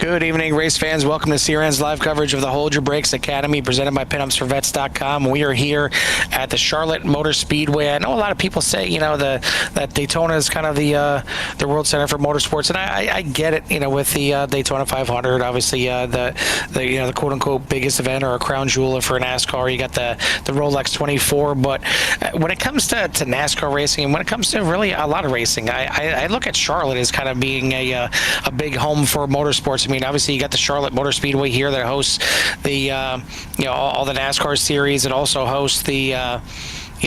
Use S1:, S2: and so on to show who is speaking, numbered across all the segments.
S1: Good evening, race fans. Welcome to CRN's live coverage of the Hold Your Brakes Academy, presented by PinUpsForVets.com. We are here at the Charlotte Motor Speedway. I know a lot of people say, that Daytona is kind of the World Center for Motorsports, and I get it. With the Daytona 500, obviously the quote unquote biggest event or a crown jewel for NASCAR. You got the Rolex 24, but when it comes to NASCAR racing, and when it comes to really a lot of racing, I look at Charlotte as kind of being a big home for motorsports. I mean, obviously you got the Charlotte Motor Speedway here that hosts the all the NASCAR series. It also hosts the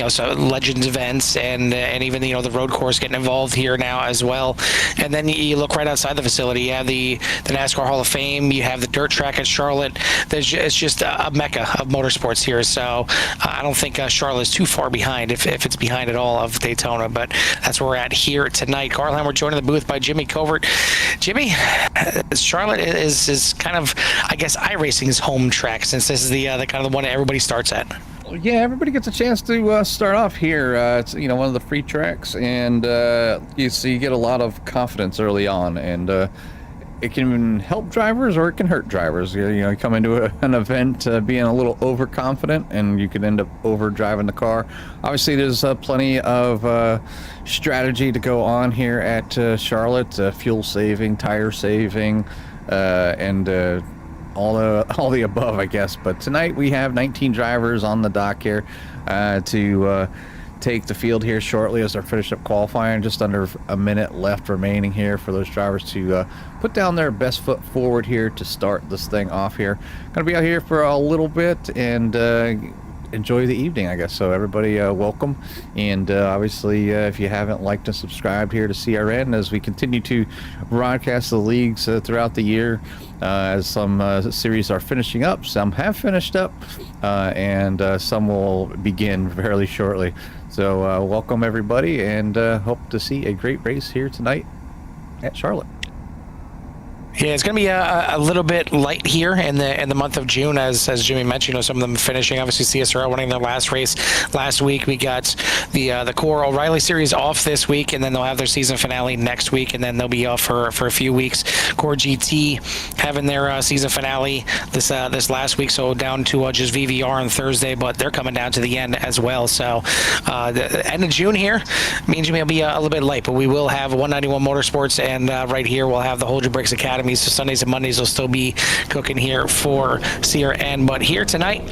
S1: so Legends events and even the road course getting involved here now as well. And then you look right outside the facility. You have the NASCAR Hall of Fame. You have the dirt track at Charlotte. It's just a mecca of motorsports here. So I don't think Charlotte is too far behind, if it's behind at all, of Daytona. But that's where we're at here tonight. Carlham, we're joined in the booth by Jimmy Covert. Jimmy, Charlotte is kind of, I guess, iRacing's home track, since this is the kind of the one that everybody starts at.
S2: Yeah, everybody gets a chance to start off here. It's one of the free tracks, and you get a lot of confidence early on, and it can help drivers or it can hurt drivers. You come into an event being a little overconfident, and you can end up over driving the car. Obviously, there's plenty of strategy to go on here at Charlotte: fuel saving, tire saving, and all the above, I guess. But tonight we have 19 drivers on the dock here to take the field here shortly as they're finished up qualifying. Just under a minute left remaining here for those drivers to put down their best foot forward here to start this thing off here. Gonna be out here for a little bit and enjoy the evening, I guess. So everybody, welcome, and obviously if you haven't liked and subscribed here to CRN, as we continue to broadcast the leagues throughout the year, as some series are finishing up, some have finished up, and some will begin fairly shortly. So welcome everybody, and hope to see a great race here tonight at Charlotte.
S1: Yeah, it's going to be a little bit light here in the month of June, as Jimmy mentioned. Some of them finishing. Obviously, CSRL winning their last race last week. We got the Core O'Reilly Series off this week, and then they'll have their season finale next week, and then they'll be off for a few weeks. Core GT having their season finale this last week, so down to just VVR on Thursday, but they're coming down to the end as well. So the end of June here means Jimmy will be a little bit light, but we will have 191 Motorsports, and right here we'll have the Hold Your Brakes Academy. So Sundays and Mondays will still be cooking here for CRN. But here tonight,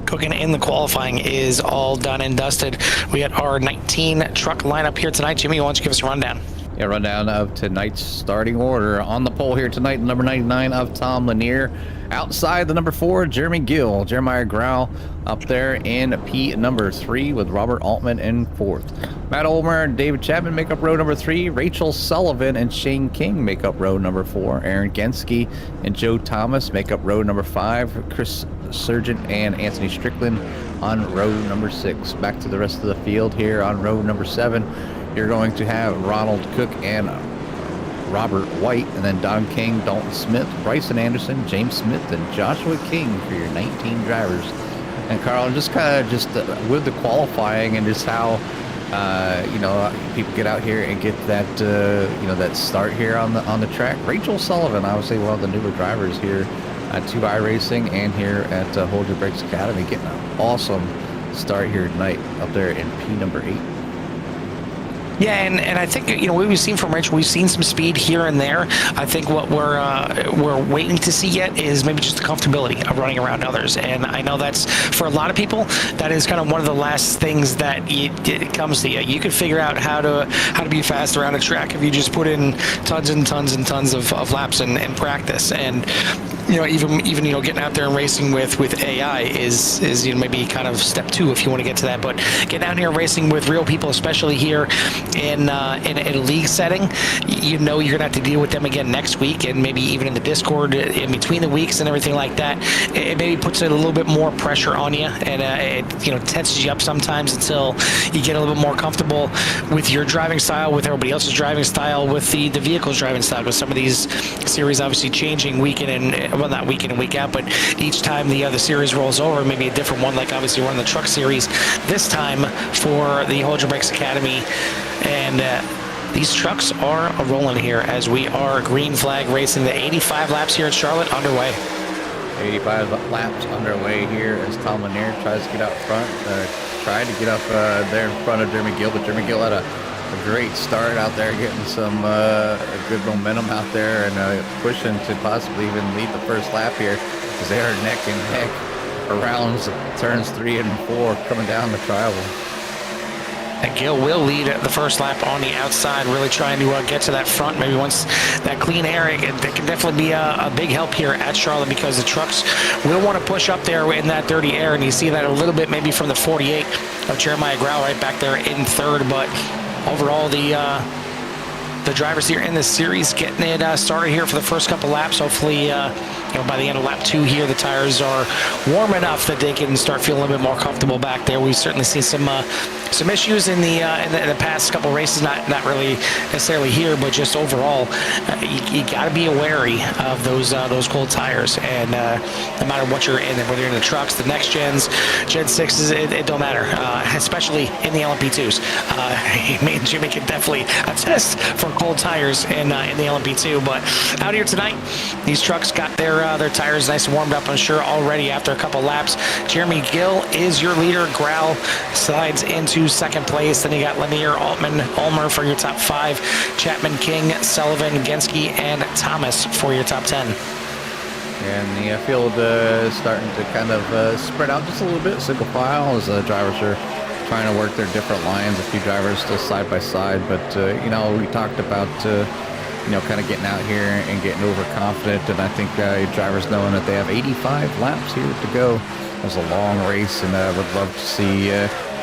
S1: cooking in the qualifying is all done and dusted. We got our 19 truck lineup here tonight. Jimmy, why don't you give us a rundown?
S2: Yeah, rundown of tonight's starting order. On the pole here tonight, number 99 of Tom Lanier. Outside the number 4, Jeremy Gill. Jeremiah Grau up there in P number 3 with Robert Altman in 4th. Matt Olmer and David Chapman make up row number 3. Rachel Sullivan and Shane King make up row number 4. Aaron Genske and Joe Thomas make up row number 5. Chris Surgeon and Anthony Strickland on row number 6. Back to the rest of the field here on row number 7. You're going to have Ronald Cook and Robert White, and then Don King, Dalton Smith, Bryson Anderson, James Smith, and Joshua King for your 19 drivers. And Carl, just with the qualifying and just how people get out here and get that that start here on the track. Rachel Sullivan, obviously one of the newer drivers here at iRacing and here at Hold Your Brakes Academy, getting an awesome start here tonight up there in P number 8.
S1: Yeah, and I think what we've seen from Rachel, we've seen some speed here and there. I think what we're waiting to see yet is maybe just the comfortability of running around others. And I know that's, for a lot of people, that is kind of one of the last things that it comes to you. You could figure out how to be fast around a track if you just put in tons and tons and tons of laps and practice. And even getting out there and racing with AI is maybe kind of step 2 if you want to get to that. But getting out here and racing with real people, especially here in a league setting, you're gonna have to deal with them again next week, and maybe even in the Discord in between the weeks and everything like that. It maybe puts a little bit more pressure on you, and it tenses you up sometimes until you get a little bit more comfortable with your driving style, with everybody else's driving style, with the vehicle's driving style. Because some of these series obviously changing week in and not week in and week out, but each time the series rolls over, maybe a different one. Like obviously we're in the truck series this time for the Hold Your Brakes Academy. And these trucks are rolling here as we are green flag racing. The 85 laps here at Charlotte underway.
S2: 85 laps underway here as Tom Lanier tries to get out front. Tried to get up there in front of Jeremy Gill, but Jeremy Gill had a great start out there, getting some good momentum out there and pushing to possibly even lead the first lap here because they are neck and neck around turns 3 and 4 coming down the trioval.
S1: And Gill will lead the first lap on the outside, really trying to get to that front. Maybe once that clean air, it can definitely be a big help here at Charlotte because the trucks will want to push up there in that dirty air. And you see that a little bit maybe from the 48 of Jeremiah Grau right back there in third. But overall, the drivers here in the series getting it started here for the first couple laps. Hopefully, by the end of lap 2 here, the tires are warm enough that they can start feeling a little bit more comfortable back there. We've certainly seen some issues in the past couple races, not really necessarily here, but just overall, you got to be wary of those cold tires. And no matter what you're in, whether you're in the trucks, the next gens, Gen 6s, it don't matter, especially in the LMP2s. Me and Jimmy can definitely attest for cold tires in the LMP2. But out here tonight, these trucks got their tires nice and warmed up, I'm sure, already after a couple laps. Jeremy Gill is your leader. Grau slides into second place. Then you got Lanier, Altman, Ulmer for your top 5. Chapman, King, Sullivan, Genske, and Thomas for your top 10.
S2: And the field is starting to kind of spread out just a little bit, single file, as the drivers are trying to work their different lines. A few drivers still side by side, but we talked about kind of getting out here and getting overconfident, and I think drivers knowing that they have 85 laps here to go. It's a long race, and I would love to see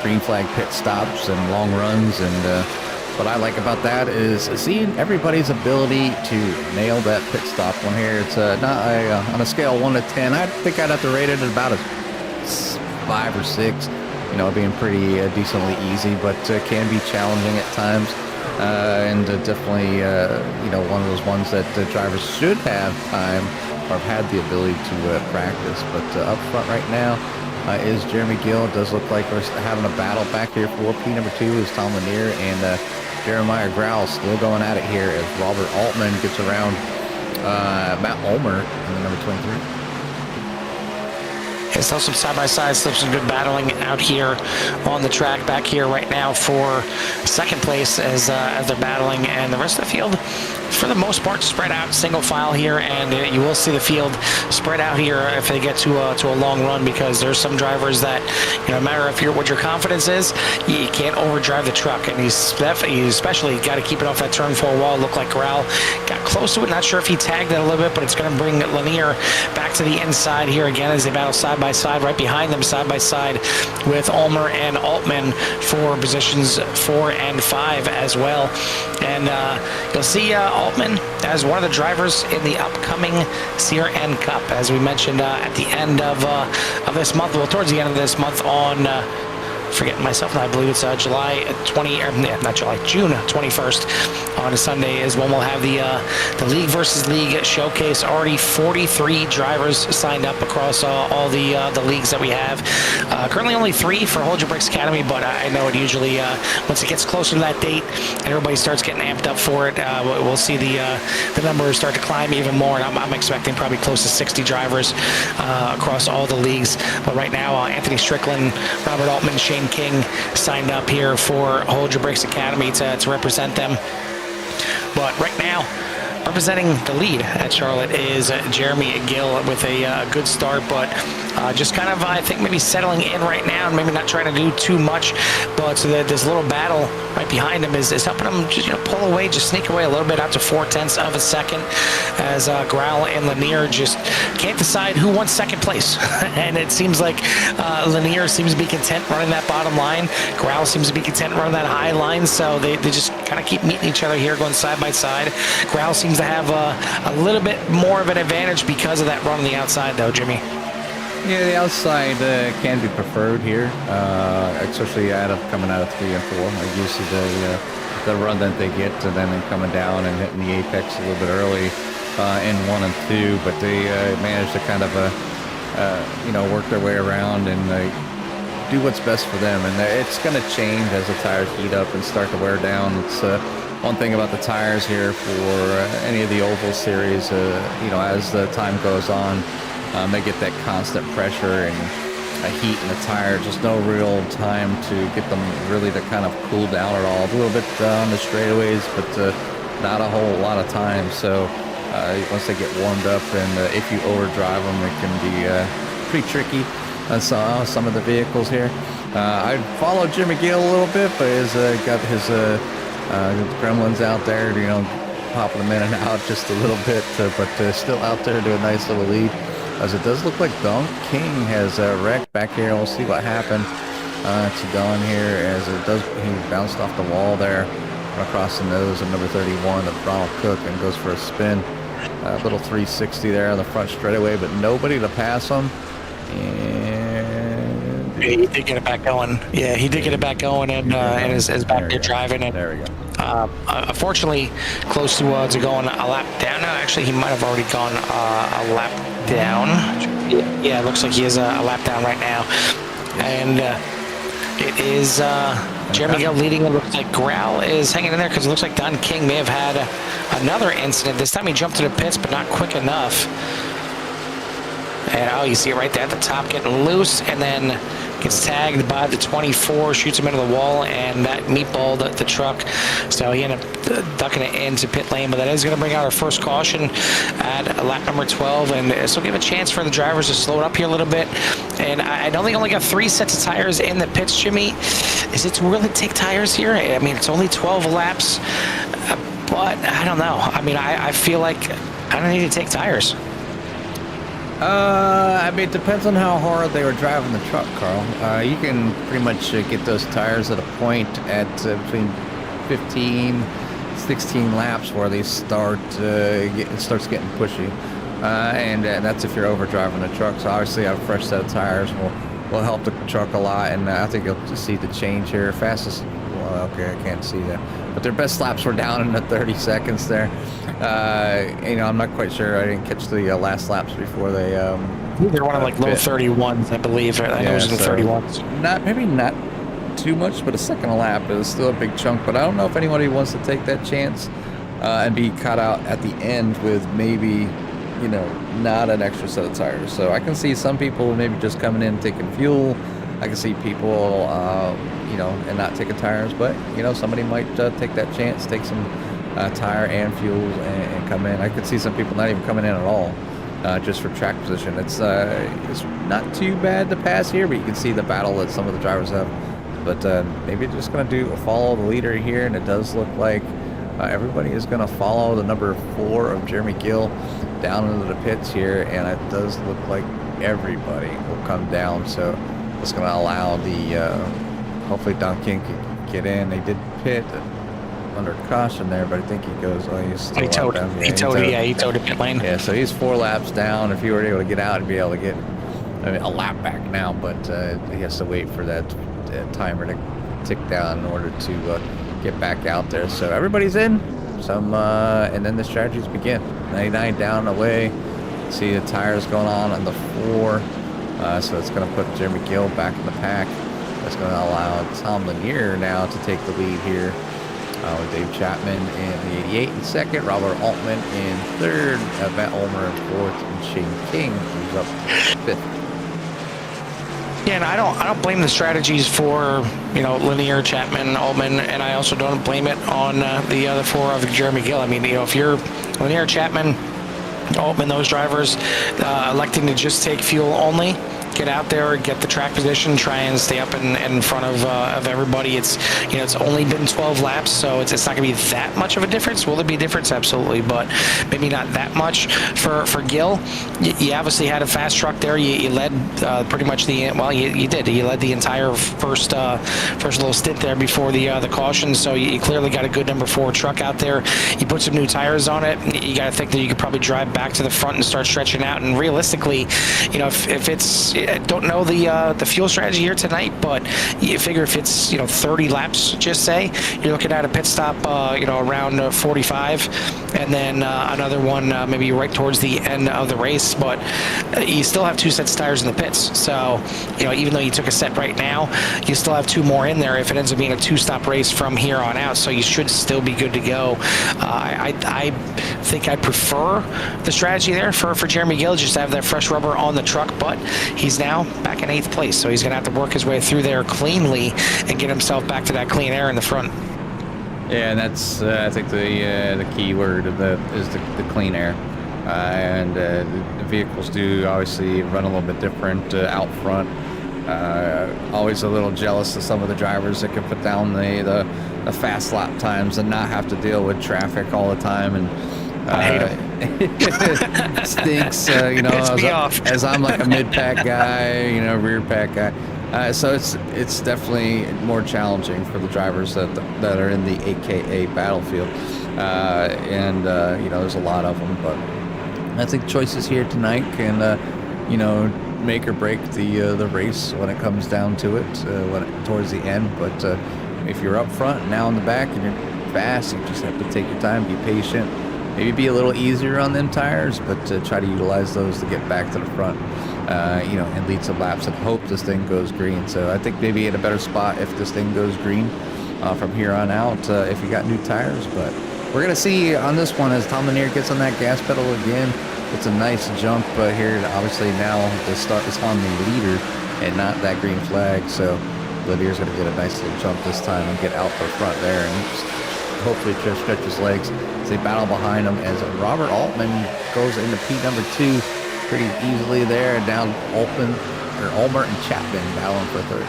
S2: green flag pit stops and long runs. And what I like about that is seeing everybody's ability to nail that pit stop one here. It's not on a scale of 1 to 10. I think I'd have to rate it at about a 5 or 6. Being pretty decently easy, but can be challenging at times. And definitely, one of those ones that the drivers should have time or have had the ability to practice. But up front right now is Jeremy Gill. It does look like we're having a battle back here for P number 2 is Tom Lanier, and Jeremiah Grau still going at it here as Robert Altman gets around Matt Ulmer in the number 23.
S1: Still some side-by-side, still some good battling out here on the track back here right now for second place as they're battling, and the rest of the field for the most part spread out single file here, and you will see the field spread out here if they get to a long run, because there's some drivers that, no matter what your confidence is, you can't overdrive the truck, and you especially got to keep it off that turn 4 wall. Looked like Grau got close to it, not sure if he tagged it a little bit, but it's going to bring Lanier back to the inside here again as they battle side by side, right behind them side by side with Ulmer and Altman for positions 4 and 5 as well. And you'll see Altman as one of the drivers in the upcoming CRN Cup, as we mentioned at the end of this month, well, towards the end of this month on forgetting myself now, I believe it's June 21st on a Sunday is when we'll have the League versus League showcase. Already 43 drivers signed up across all the leagues that we have. Currently only 3 for Hold Your Brakes Academy, but I know it usually once it gets closer to that date and everybody starts getting amped up for it, we'll see the numbers start to climb even more, and I'm expecting probably close to 60 drivers across all the leagues. But right now, Anthony Strickland, Robert Altman, Shane King signed up here for Hold Your Brakes Academy to represent them. But right now, representing the lead at Charlotte is Jeremy Gill with a good start, but just kind of, I think, maybe settling in right now and maybe not trying to do too much. But so this little battle right behind him is helping him just pull away, just sneak away a little bit out to 0.4 of a second, as Grau and Lanier just can't decide who wants second place. And it seems like Lanier seems to be content running that bottom line. Grau seems to be content running that high line, so they just kind of keep meeting each other here, going side by side. Grau seems to have a little bit more of an advantage because of that run on the outside, though, Jimmy.
S2: Yeah, the outside can be preferred here, especially coming out of 3 and 4. I used to the run that they get, and then coming down and hitting the apex a little bit early in 1 and 2. But they managed to kind of work their way around and do what's best for them. And it's going to change as the tires heat up and start to wear down. It's one thing about the tires here for any of the oval series, as the time goes on, they get that constant pressure and heat in the tire. Just no real time to get them really to kind of cool down at all. A little bit on the straightaways, but not a whole lot of time. So once they get warmed up, and if you overdrive them, it can be pretty tricky on some of the vehicles here. I followed Jimmy Gill a little bit, but he's got his gremlins out there, popping them in and out just a little bit, but still out there to a nice little lead. As it does look like Don King has wrecked back here. We'll see what happened to Don here, as he bounced off the wall there across the nose of number 31 of Ronald Cook, and goes for a spin. A little 360 there on the front straightaway, but nobody to pass him. And
S1: he did get it back going. Yeah, he did get it back going, and is back there driving. And
S2: there we go.
S1: Unfortunately, close to going a lap down. No, actually, he might have already gone a lap down. Yeah, it looks like he is a lap down right now. And it is Jeremy Gill leading. It looks like Growl is hanging in there, because it looks like Don King may have had another incident. This time he jumped to the pits, but not quick enough. And you see it right there at the top, getting loose, and then gets tagged by the 24, shoots him into the wall, and that meatballed the truck. So he ended up ducking it into pit lane, but that is going to bring out our first caution at lap number 12, and this will give a chance for the drivers to slow it up here a little bit. And I know they only got 3 sets of tires in the pits, Jimmy. Is it really take tires here? I mean, it's only 12 laps, but I don't know. I mean, I feel like I don't need to take tires.
S2: I mean, it depends on how hard they were driving the truck, Carl. You can pretty much get those tires at a point at between 15, 16 laps where they starts getting pushy. And that's if you're overdriving the truck. So obviously a fresh set of tires will help the truck a lot. And I think you'll just see the change here. Fastest, well, okay, I can't see that. But their best laps were down in the 30 seconds there. I'm not quite sure. I didn't catch the last laps before they.
S1: They're one of like low 31s, I believe. I know it was in the 31s.
S2: Maybe not too much, but a second a lap is still a big chunk. But I don't know if anybody wants to take that chance and be caught out at the end with maybe, not an extra set of tires. So I can see some people maybe just coming in taking fuel. I can see people, and not taking tires, but somebody might take that chance, take some tire and fuel and come in. I could see some people not even coming in at all, just for track position. It's not too bad to pass here, but you can see the battle that some of the drivers have. But maybe they're just going to follow the leader here, and it does look like everybody is going to follow the number 4 of Jeremy Gill down into the pits here, and it does look like everybody will come down. So it's going to allow hopefully Don King can get in. They did pit under caution there, but I think he goes, he's still
S1: he towed the pit lane.
S2: Yeah, so he's 4 laps down. If he were able to get out, he'd be able to get a lap back now, but he has to wait for that timer to tick down in order to get back out there. So everybody's in, and then the strategies begin. 99 down away. See the tires going on the 4. So it's going to put Jeremy Gill back in the pack. That's going to allow Tom Lanier now to take the lead here, with Dave Chapman in the 88 in second, Robert Altman in third, Matt Ulmer in fourth, and Shane King who's up 5th.
S1: Yeah, and I don't blame the strategies for Lanier, Chapman, Altman, and I also don't blame it on the other 4 of Jeremy Gill. I mean, if you're Lanier, Chapman, Altman, those drivers electing to just take fuel only, get out there, get the track position, try and stay up in front of everybody. It's it's only been 12 laps, so it's not going to be that much of a difference. Will there be a difference? Absolutely, but maybe not that much for Gill. You obviously had a fast truck there. You led pretty much you did. You led the entire first little stint there before the caution. So you clearly got a good number 4 truck out there. You put some new tires on it. You got to think that you could probably drive back to the front and start stretching out. And realistically, if don't know the fuel strategy here tonight, but you figure if it's 30 laps, just say you're looking at a pit stop around 45, and then another one maybe right towards the end of the race. But you still have 2 sets of tires in the pits, so even though you took a set right now, you still have 2 more in there if it ends up being a 2-stop race from here on out. So you should still be good to go. I think I prefer the strategy there for Jeremy Gill, just to have that fresh rubber on the truck, but he's now back in 8th place, so he's going to have to work his way through there cleanly and get himself back to that clean air in the front.
S2: Yeah, and that's I think the key word of that is the clean air, and the vehicles do obviously run a little bit different out front. Always a little jealous of some of the drivers that can put down the fast lap times and not have to deal with traffic all the time. And
S1: I hate it.
S2: Stinks, as I'm like a mid-pack guy, rear pack guy. So it's definitely more challenging for the drivers that are in the AKA battlefield, and there's a lot of them. But I think choices here tonight can make or break the race when it comes down to it towards the end. But if you're up front, now in the back, and you're fast, you just have to take your time, be patient. Maybe be a little easier on them tires, but try to utilize those to get back to the front, and lead some laps and hope this thing goes green. So I think maybe in a better spot if this thing goes green from here on out, if you got new tires. But we're going to see on this one as Tom Lanier gets on that gas pedal again. It's a nice jump here. Obviously now the start is on the leader and not that green flag. So Lanier's going to get a nice little jump this time and get out the front there and hopefully stretch his legs as they battle behind him as Robert Altman goes into P2 pretty easily there, and down Ulmer and Chapman battling for third.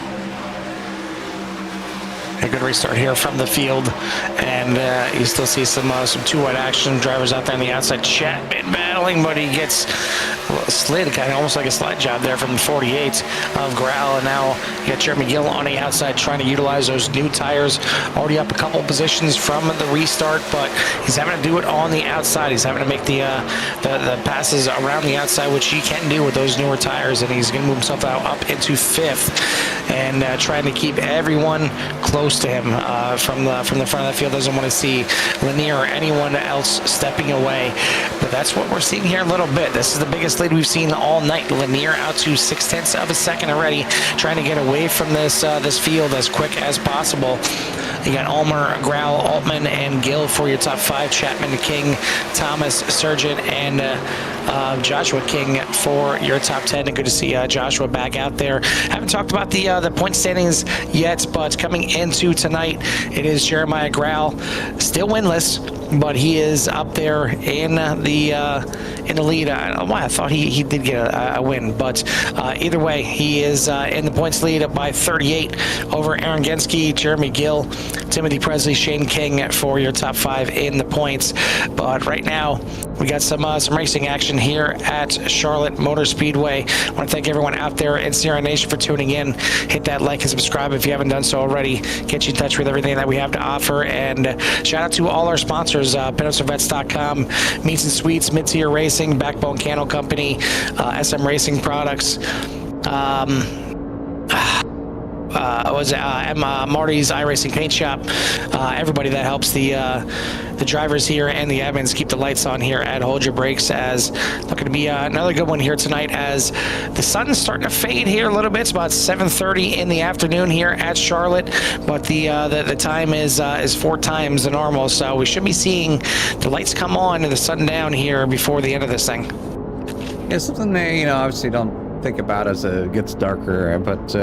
S1: A good restart here from the field, and you still see some 2-wide action. Drivers out there on the outside. Chapman battling, but he gets slid, kind of almost like a slide job there from the 48 of Grau. And now you got Jeremy Gill on the outside trying to utilize those new tires. Already up a couple positions from the restart, but he's having to do it on the outside. He's having to make the passes around the outside, which he can do with those newer tires, and he's going to move himself out up into 5th and trying to keep everyone close to him from the front of the field. Doesn't want to see Lanier or anyone else stepping away, but that's what we're seeing here a little bit. This is the biggest lead we've seen all night. Lanier out to 0.6 of a second already, trying to get away from this field as quick as possible. You got Ulmer, Grau, Altman, and Gill for your top 5. Chapman, King, Thomas, Surgeon, and Joshua King for your top 10. And good to see Joshua back out there. Haven't talked about the point standings yet, but coming into tonight, it is Jeremiah Grau, still winless, but he is up there in the lead. I thought he did get a win, but either way, he is in the points lead up by 38 over Aaron Genske, Jeremy Gill, Timothy Presley, Shane King for your top 5 in the points. But right now, we got some racing action here at Charlotte Motor Speedway. I want to thank everyone out there in Sierra Nation for tuning in. Hit that like and subscribe if you haven't done so already. Get you in touch with everything that we have to offer. And shout out to all our sponsors, PinUpsForVets.com, Meats and Sweets, Mid-Tier Racing, Backbone Candle Company, SM Racing Products, Marty's iRacing Paint Shop, everybody that helps the drivers here and the admins keep the lights on here at Hold Your Brakes. As looking to be another good one here tonight, as the sun's starting to fade here a little bit. It's about 7:30 in the afternoon here at Charlotte, but the time is 4 times the normal, so we should be seeing the lights come on and the sun down here before the end of this thing.
S2: Yeah, something they obviously don't think about as it gets darker, but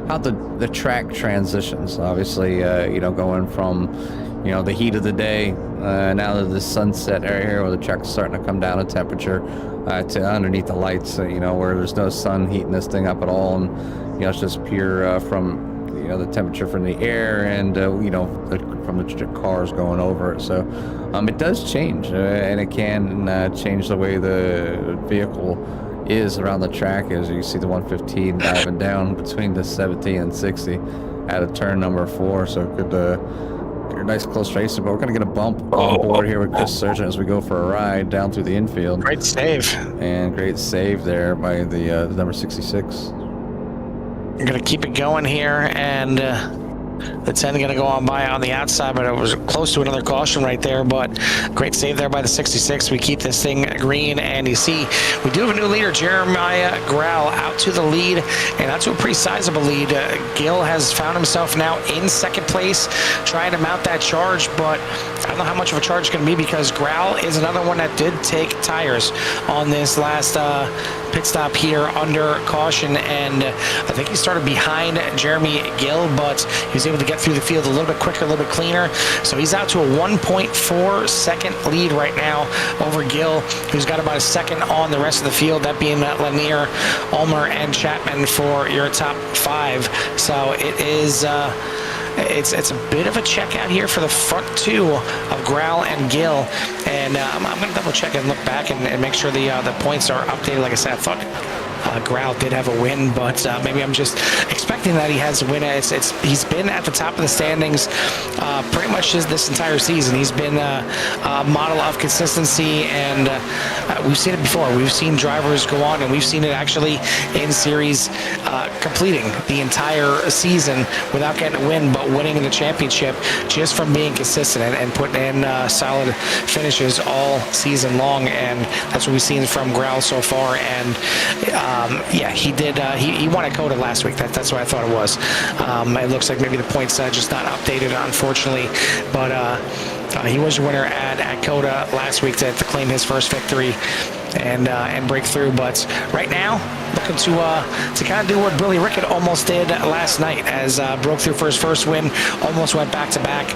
S2: how the track transitions. Obviously, going from the heat of the day now to the sunset area here, where the track's starting to come down in temperature, to underneath the lights, where there's no sun heating this thing up at all, and it's just pure from the temperature from the air and from the cars going over it. So it does change, and it can change the way the vehicle is around the track. As you see the 115 diving down between the 17 and 60 at a turn number 4, so it nice close racing, but we're going to get a bump on board here with Chris Sargent as we go for a ride down through the infield.
S1: Great save.
S2: And great save there by the number 66.
S1: You're going to keep it going here, and the 10 going to go on by on the outside, but it was close to another caution right there. But great save there by the 66. We keep this thing green, and you see we do have a new leader, Jeremiah Grell, out to the lead, and out to a pretty sizable lead. Gill has found himself now in second place, trying to mount that charge, but I don't know how much of a charge it's going to be, because Grell is another one that did take tires on this last pit stop here under caution, and I think he started behind Jeremy Gill, but he was able to get through the field a little bit quicker, a little bit cleaner. So he's out to a 1.4 second lead right now over Gill, who's got about a second on the rest of the field, that being Lanier, Ulmer, and Chapman for your top 5. So it is it's a bit of a check out here for the front 2 of Grell and Gill, and I'm going to double check and look back and make sure the points are updated. Like I said, I thought Grell did have a win, but maybe I'm just expecting that he has a win. He's been at the top of the standings pretty much this entire season. He's been a model of consistency, and we've seen it before. We've seen drivers go on, and we've seen it actually in series completing the entire season without getting a win, but winning in the championship just from being consistent and putting in solid finishes all season long, and that's what we've seen from Grell so far. And yeah, he did. He won at Coda last week. That's what I thought it was. It looks like maybe the points just not updated, unfortunately. But he was your winner at Coda last week to claim his first victory and break through. But right now, looking to kind of do what Billy Rickett almost did last night, as broke through for his first win, almost went back to back.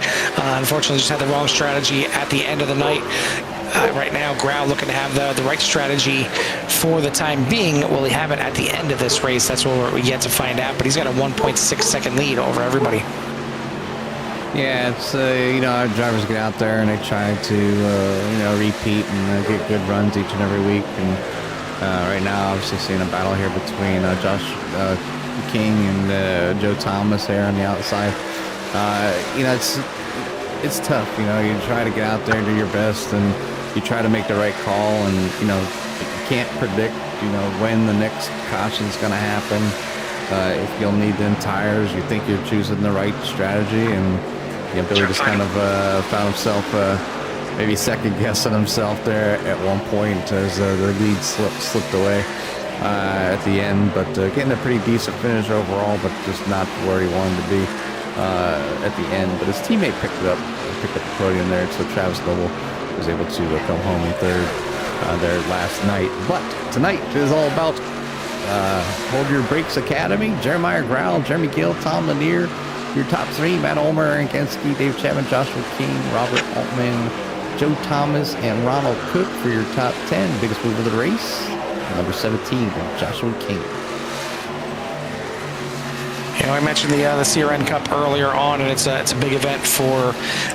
S1: Unfortunately, just had the wrong strategy at the end of the night. Right now, Grell looking to have the right strategy for the time being. Will he have it at the end of this race? That's what we're yet to find out. But he's got a 1.6 second lead over everybody.
S2: Yeah, it's our drivers get out there and they try to repeat and get good runs each and every week. And right now, obviously seeing a battle here between Josh King and Joe Thomas here on the outside. It's tough. You try to get out there and do your best, and you try to make the right call, and you can't predict when the next caution is going to happen. If you'll need them tires, you think you're choosing the right strategy, and Billy just kind of found himself maybe second guessing himself there at one point as the lead slipped away at the end, but getting a pretty decent finish overall, but just not where he wanted to be at the end. But his teammate picked up the podium there, so Travis Noble was able to come home in third there last night. But tonight is all about Hold Your Brakes Academy. Jeremiah Grell, Jeremy Gill, Tom Lanier, your top 3, Matt Ulmer, Aaron Kensky, Dave Chapman, Joshua King, Robert Altman, Joe Thomas, and Ronald Cook for your top 10. Biggest move of the race, number 17, Joshua King.
S1: I mentioned the CRN Cup earlier on, and it's a big event for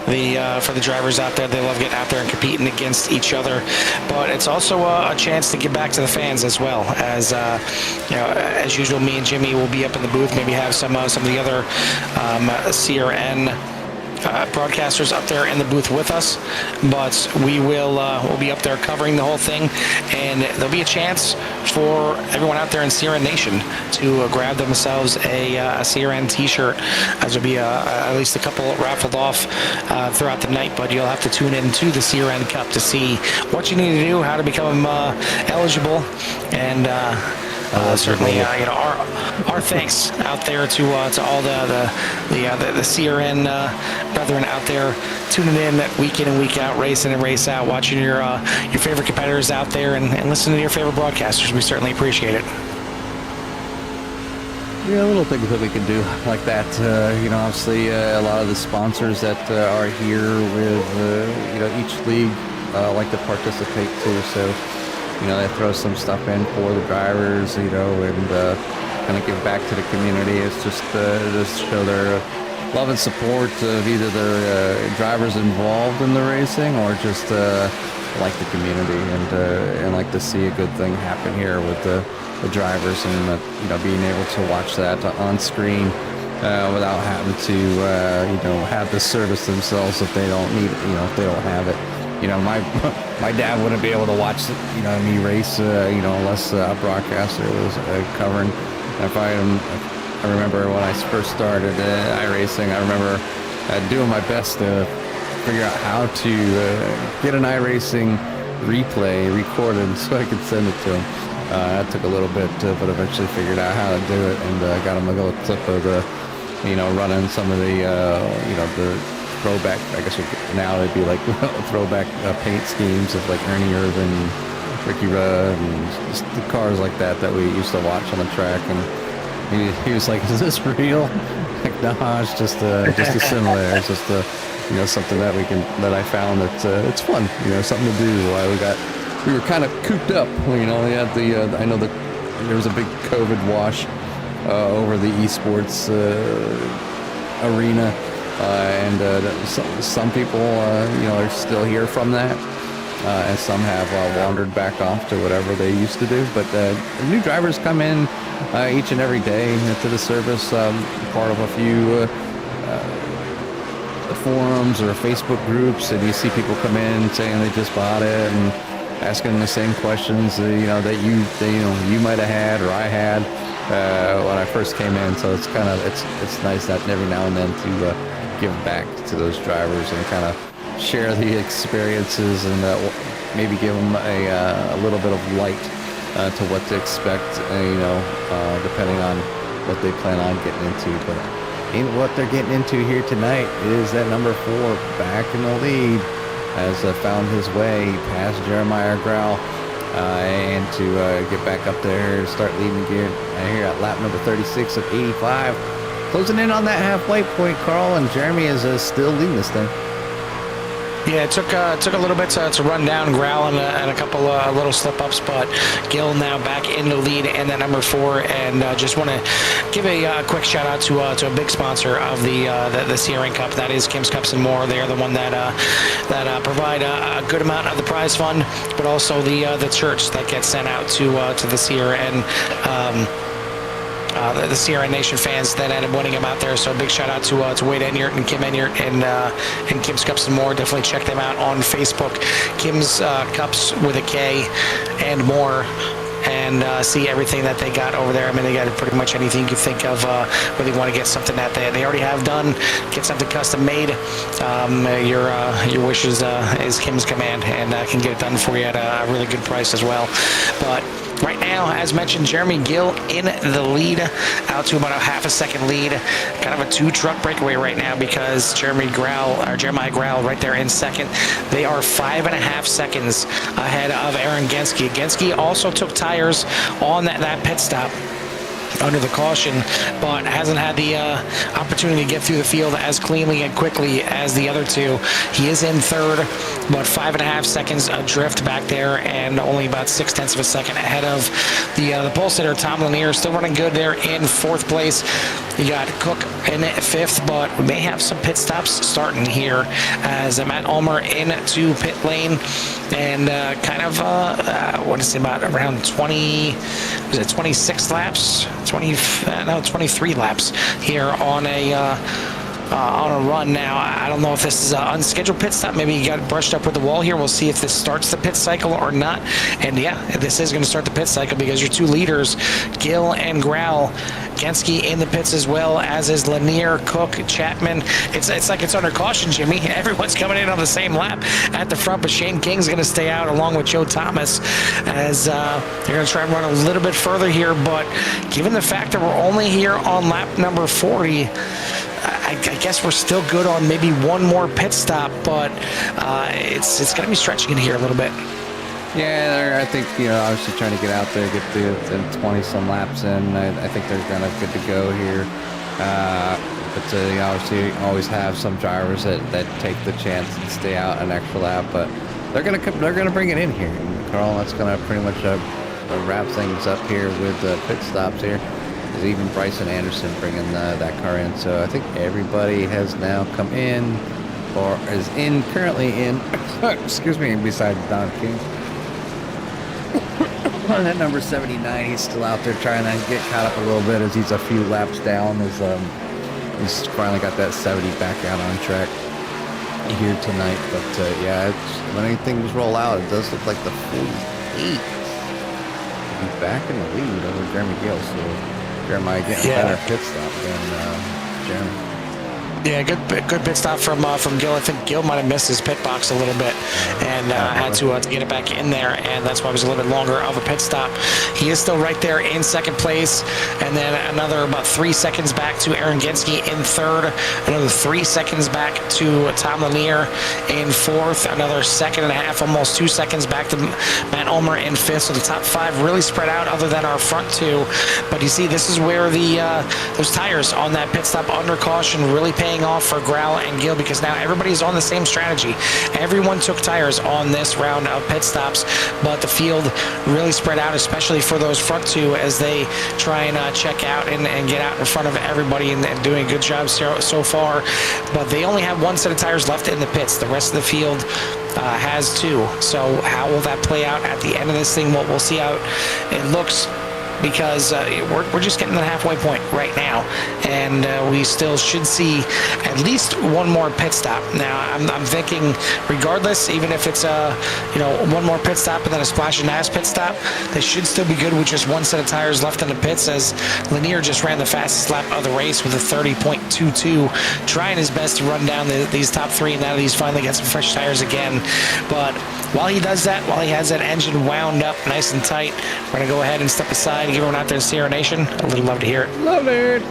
S1: the drivers out there. They love getting out there and competing against each other, but it's also a chance to give back to the fans as well. As usual, me and Jimmy will be up in the booth, maybe have some of the other CRN broadcasters up there in the booth with us, but we'll be up there covering the whole thing, and there'll be a chance for everyone out there in CRN Nation to grab themselves a CRN t-shirt, as there'll be at least a couple raffled off throughout the night. But you'll have to tune in to the CRN Cup to see what you need to do, how to become eligible, and certainly, our thanks out there to all the CRN brethren out there tuning in week in and week out, race in and race out, watching your favorite competitors out there, and listening to your favorite broadcasters. We certainly appreciate it.
S2: Yeah, little things that we can do like that. Obviously, a lot of the sponsors that are here with each league like to participate too. So. They throw some stuff in for the drivers, and kind of give back to the community. It's just show their love and support of either their drivers involved in the racing or just like the community and like to see a good thing happen here with the drivers, and being able to watch that on screen without having to, have the service themselves if they don't need it, if they don't have it. My dad wouldn't be able to watch, me race, unless a broadcaster was covering. I remember when I first started iRacing, I remember doing my best to figure out how to get an iRacing replay recorded so I could send it to him. That took a little bit, but eventually figured out how to do it, and got him a little clip of the, running some of the, the throwback, I guess now they'd be like throwback paint schemes of like Ernie Irvin, Ricky Rudd, and just the cars like that we used to watch on the track. And he was like, "Is this real?" Like, nah, it's just a simulator. It's just something that I found that it's fun. Something to do while we were kind of cooped up. We had I know that there was a big COVID wash over the esports arena. Some people, are still here from that, and some have wandered back off to whatever they used to do. But new drivers come in each and every day to the service, part of a few forums or Facebook groups, and you see people come in saying they just bought it and asking the same questions, that you might have had or I had when I first came in. So it's nice that every now and then to give back to those drivers and kind of share the experiences and maybe give them a little bit of light to what to expect, depending on what they plan on getting into. But what they're getting into here tonight is that number 4 back in the lead has found his way past Jeremiah Grau and to get back up there and start leading gear here at lap number 36 of 85. Closing in on that halfway point, Carl, and Jeremy is still leading this thing.
S1: Yeah, it took a little bit to run down Grau and a couple little slip-ups, but Gil now back in the lead and that number 4. And just want to give a quick shout-out to a big sponsor of the Searing Cup. That is Kim's Cups and More. They're the one that provide a good amount of the prize fund, but also the church that gets sent out to the Sear and the Sierra Nation fans that ended up winning them out there. So big shout out to Wade Enyart and Kim Enyart and Kim's Cups and More. Definitely check them out on Facebook. Kim's Cups with a K and More. And see everything that they got over there. I mean, they got pretty much anything you can think of where they want to get something that they already have done, get something custom made. Your wishes is Kim's command, and can get it done for you at a really good price as well. But right now, as mentioned, Jeremy Gill in the lead, out to about a half a second lead. Kind of a 2-truck breakaway right now because Jeremiah Grau right there in second. They are 5.5 seconds ahead of Aaron Genske. Genske also took tires on that pit stop under the caution, but hasn't had the opportunity to get through the field as cleanly and quickly as the other two. He is in third, but 5.5 seconds adrift back there, and only about 0.6 of a second ahead of the pole sitter Tom Lanier. Still running good there in fourth place. You got Cook in fifth, but we may have some pit stops starting here as Matt Ulmer into pit lane, and what is it, about around 26 laps? 23 laps here on a run now. I don't know if this is an unscheduled pit stop. Maybe you got brushed up with the wall here. We'll see if this starts the pit cycle or not. And yeah, this is going to start the pit cycle because your two leaders, Gill and Grau, Genske in the pits as well, as is Lanier, Cook, Chapman. It's like it's under caution, Jimmy. Everyone's coming in on the same lap at the front, but Shane King's going to stay out along with Joe Thomas as they're going to try and run a little bit further here. But given the fact that we're only here on lap number 40, I guess we're still good on maybe one more pit stop, but it's going to be stretching in here a little bit.
S2: Yeah, I think, obviously trying to get out there, get the 20-some laps in. I think they're kind of good to go here. But obviously always have some drivers that take the chance and stay out an extra lap, but they're gonna bring it in here. And Carl, that's gonna pretty much wrap things up here with pit stops here. There's even Bryson Anderson bringing that car in. So I think everybody has now come in or is currently in. Excuse me, besides Don King. On that number 79, he's still out there trying to get caught up a little bit as he's a few laps down as He's finally got that 70 back out on track here tonight. But yeah, letting things roll out, it does look like the 48 will be back in the lead over Jeremy Gill. So Jeremiah getting a better pit stop than Jeremy.
S1: Yeah, good pit stop from Gil. I think Gil might have missed his pit box a little bit and had to get it back in there, and that's why it was a little bit longer of a pit stop. He is still right there in second place, and then another about 3 seconds back to Aaron Ginsky in third, another 3 seconds back to Tom Lanier in fourth, another second and a half, almost 2 seconds back to Matt Ulmer in fifth. So the top five really spread out other than our front two. But you see, this is where those tires on that pit stop under caution really paying off for Grau and Gill, because now everybody's on the same strategy. Everyone took tires on this round of pit stops, but the field really spread out, especially for those front two, as they try and check out and get out in front of everybody and doing a good job so far. But they only have one set of tires left in the pits. The rest of the field has two. So how will that play out at the end of this thing? Well, we'll see how it looks, because we're just getting to the halfway point right now, and we still should see at least one more pit stop. Now, I'm thinking, regardless, even if it's one more pit stop and then a splash and dash pit stop, they should still be good with just one set of tires left in the pits, as Lanier just ran the fastest lap of the race with a 30.22, trying his best to run down these top three, and now that he's finally got some fresh tires again. But while he does that, while he has that engine wound up nice and tight, we're going to go ahead and step aside and give everyone out there in Sierra Nation a little love to hear it.
S2: Love it.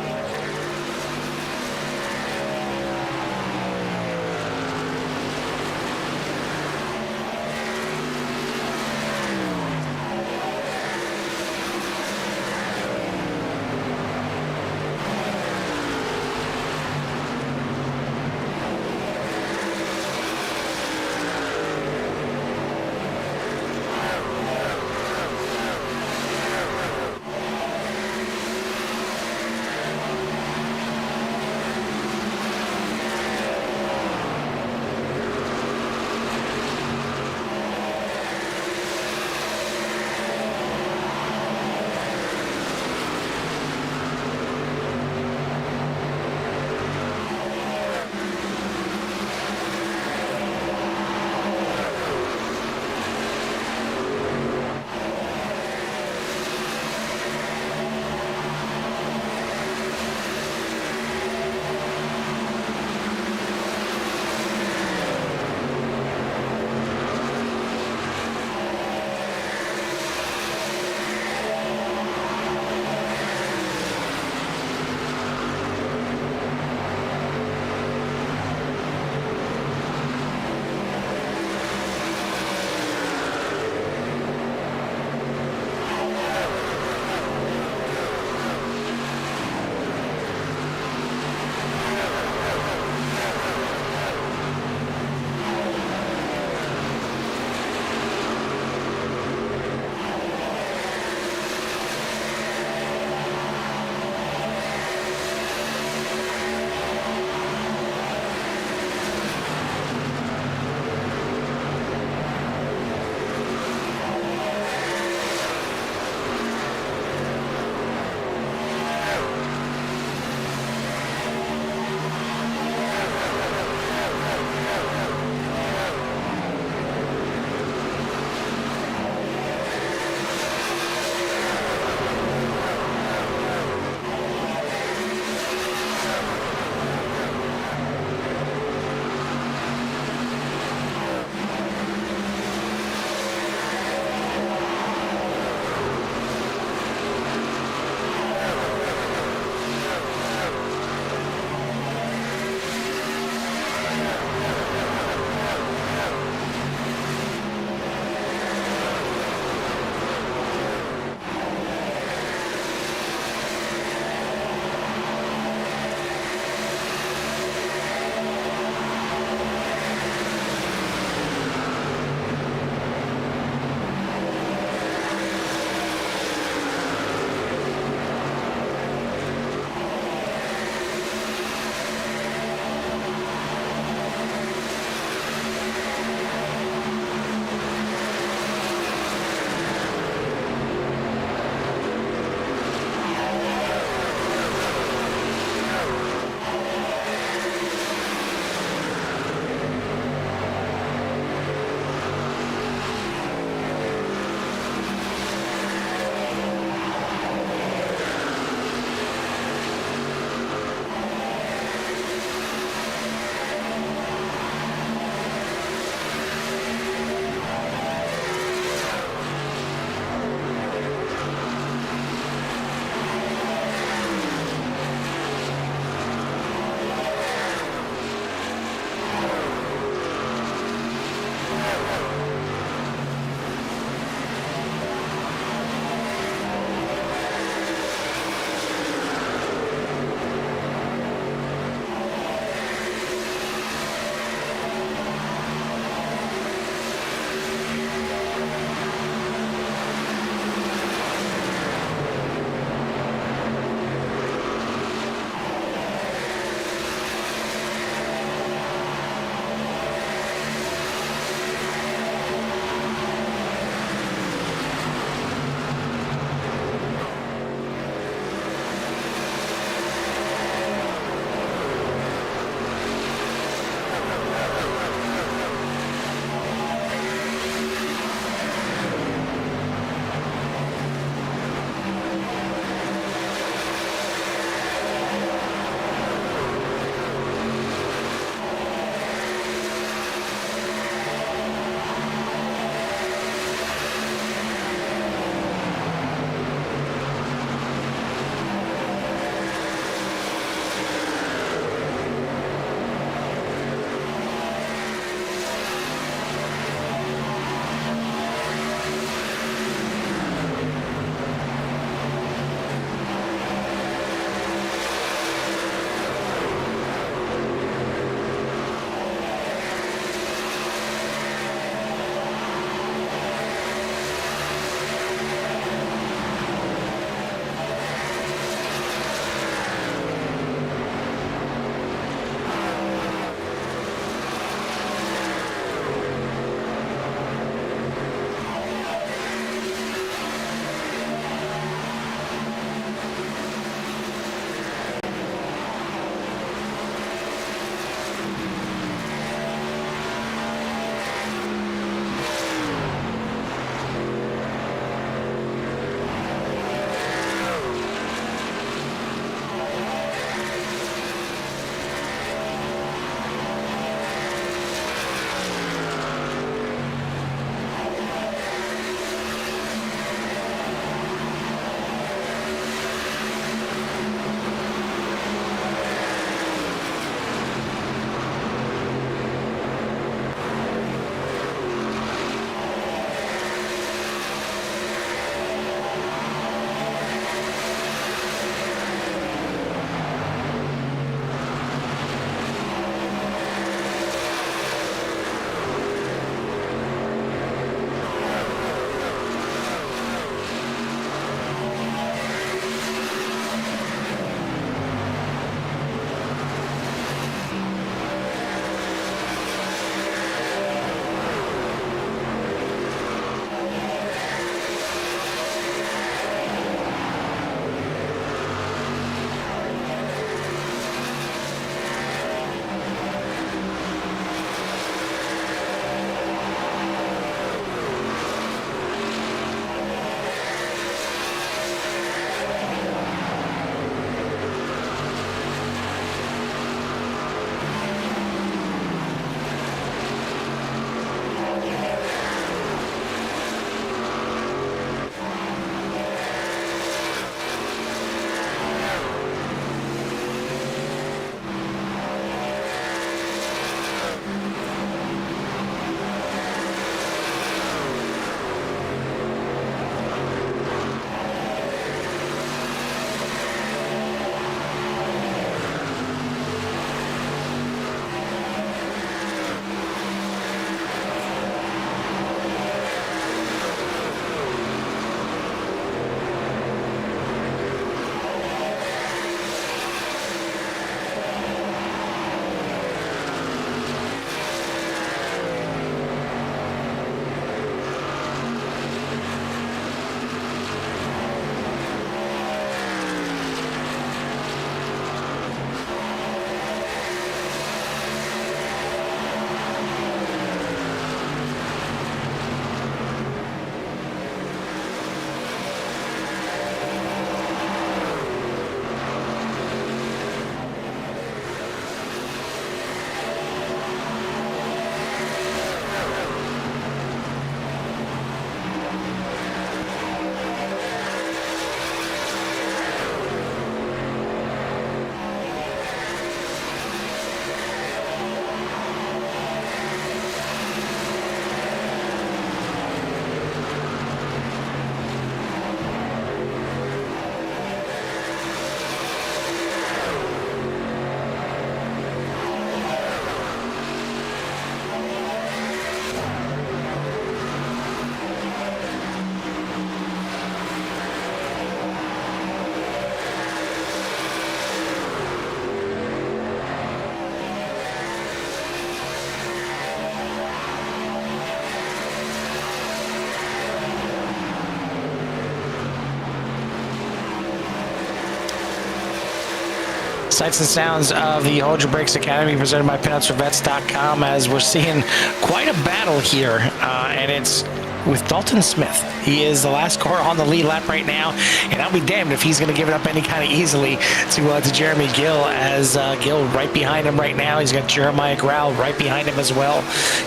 S1: Sights and sounds of the Hold Your Brakes Academy presented by PinUpsForVets.com, as we're seeing quite a battle here, and it's with Dalton Smith. He is the last car on the lead lap right now, and I'll be damned if he's going to give it up any kind of easily to Jeremy Gill, as Gill right behind him right now. He's got Jeremiah Grau right behind him as well.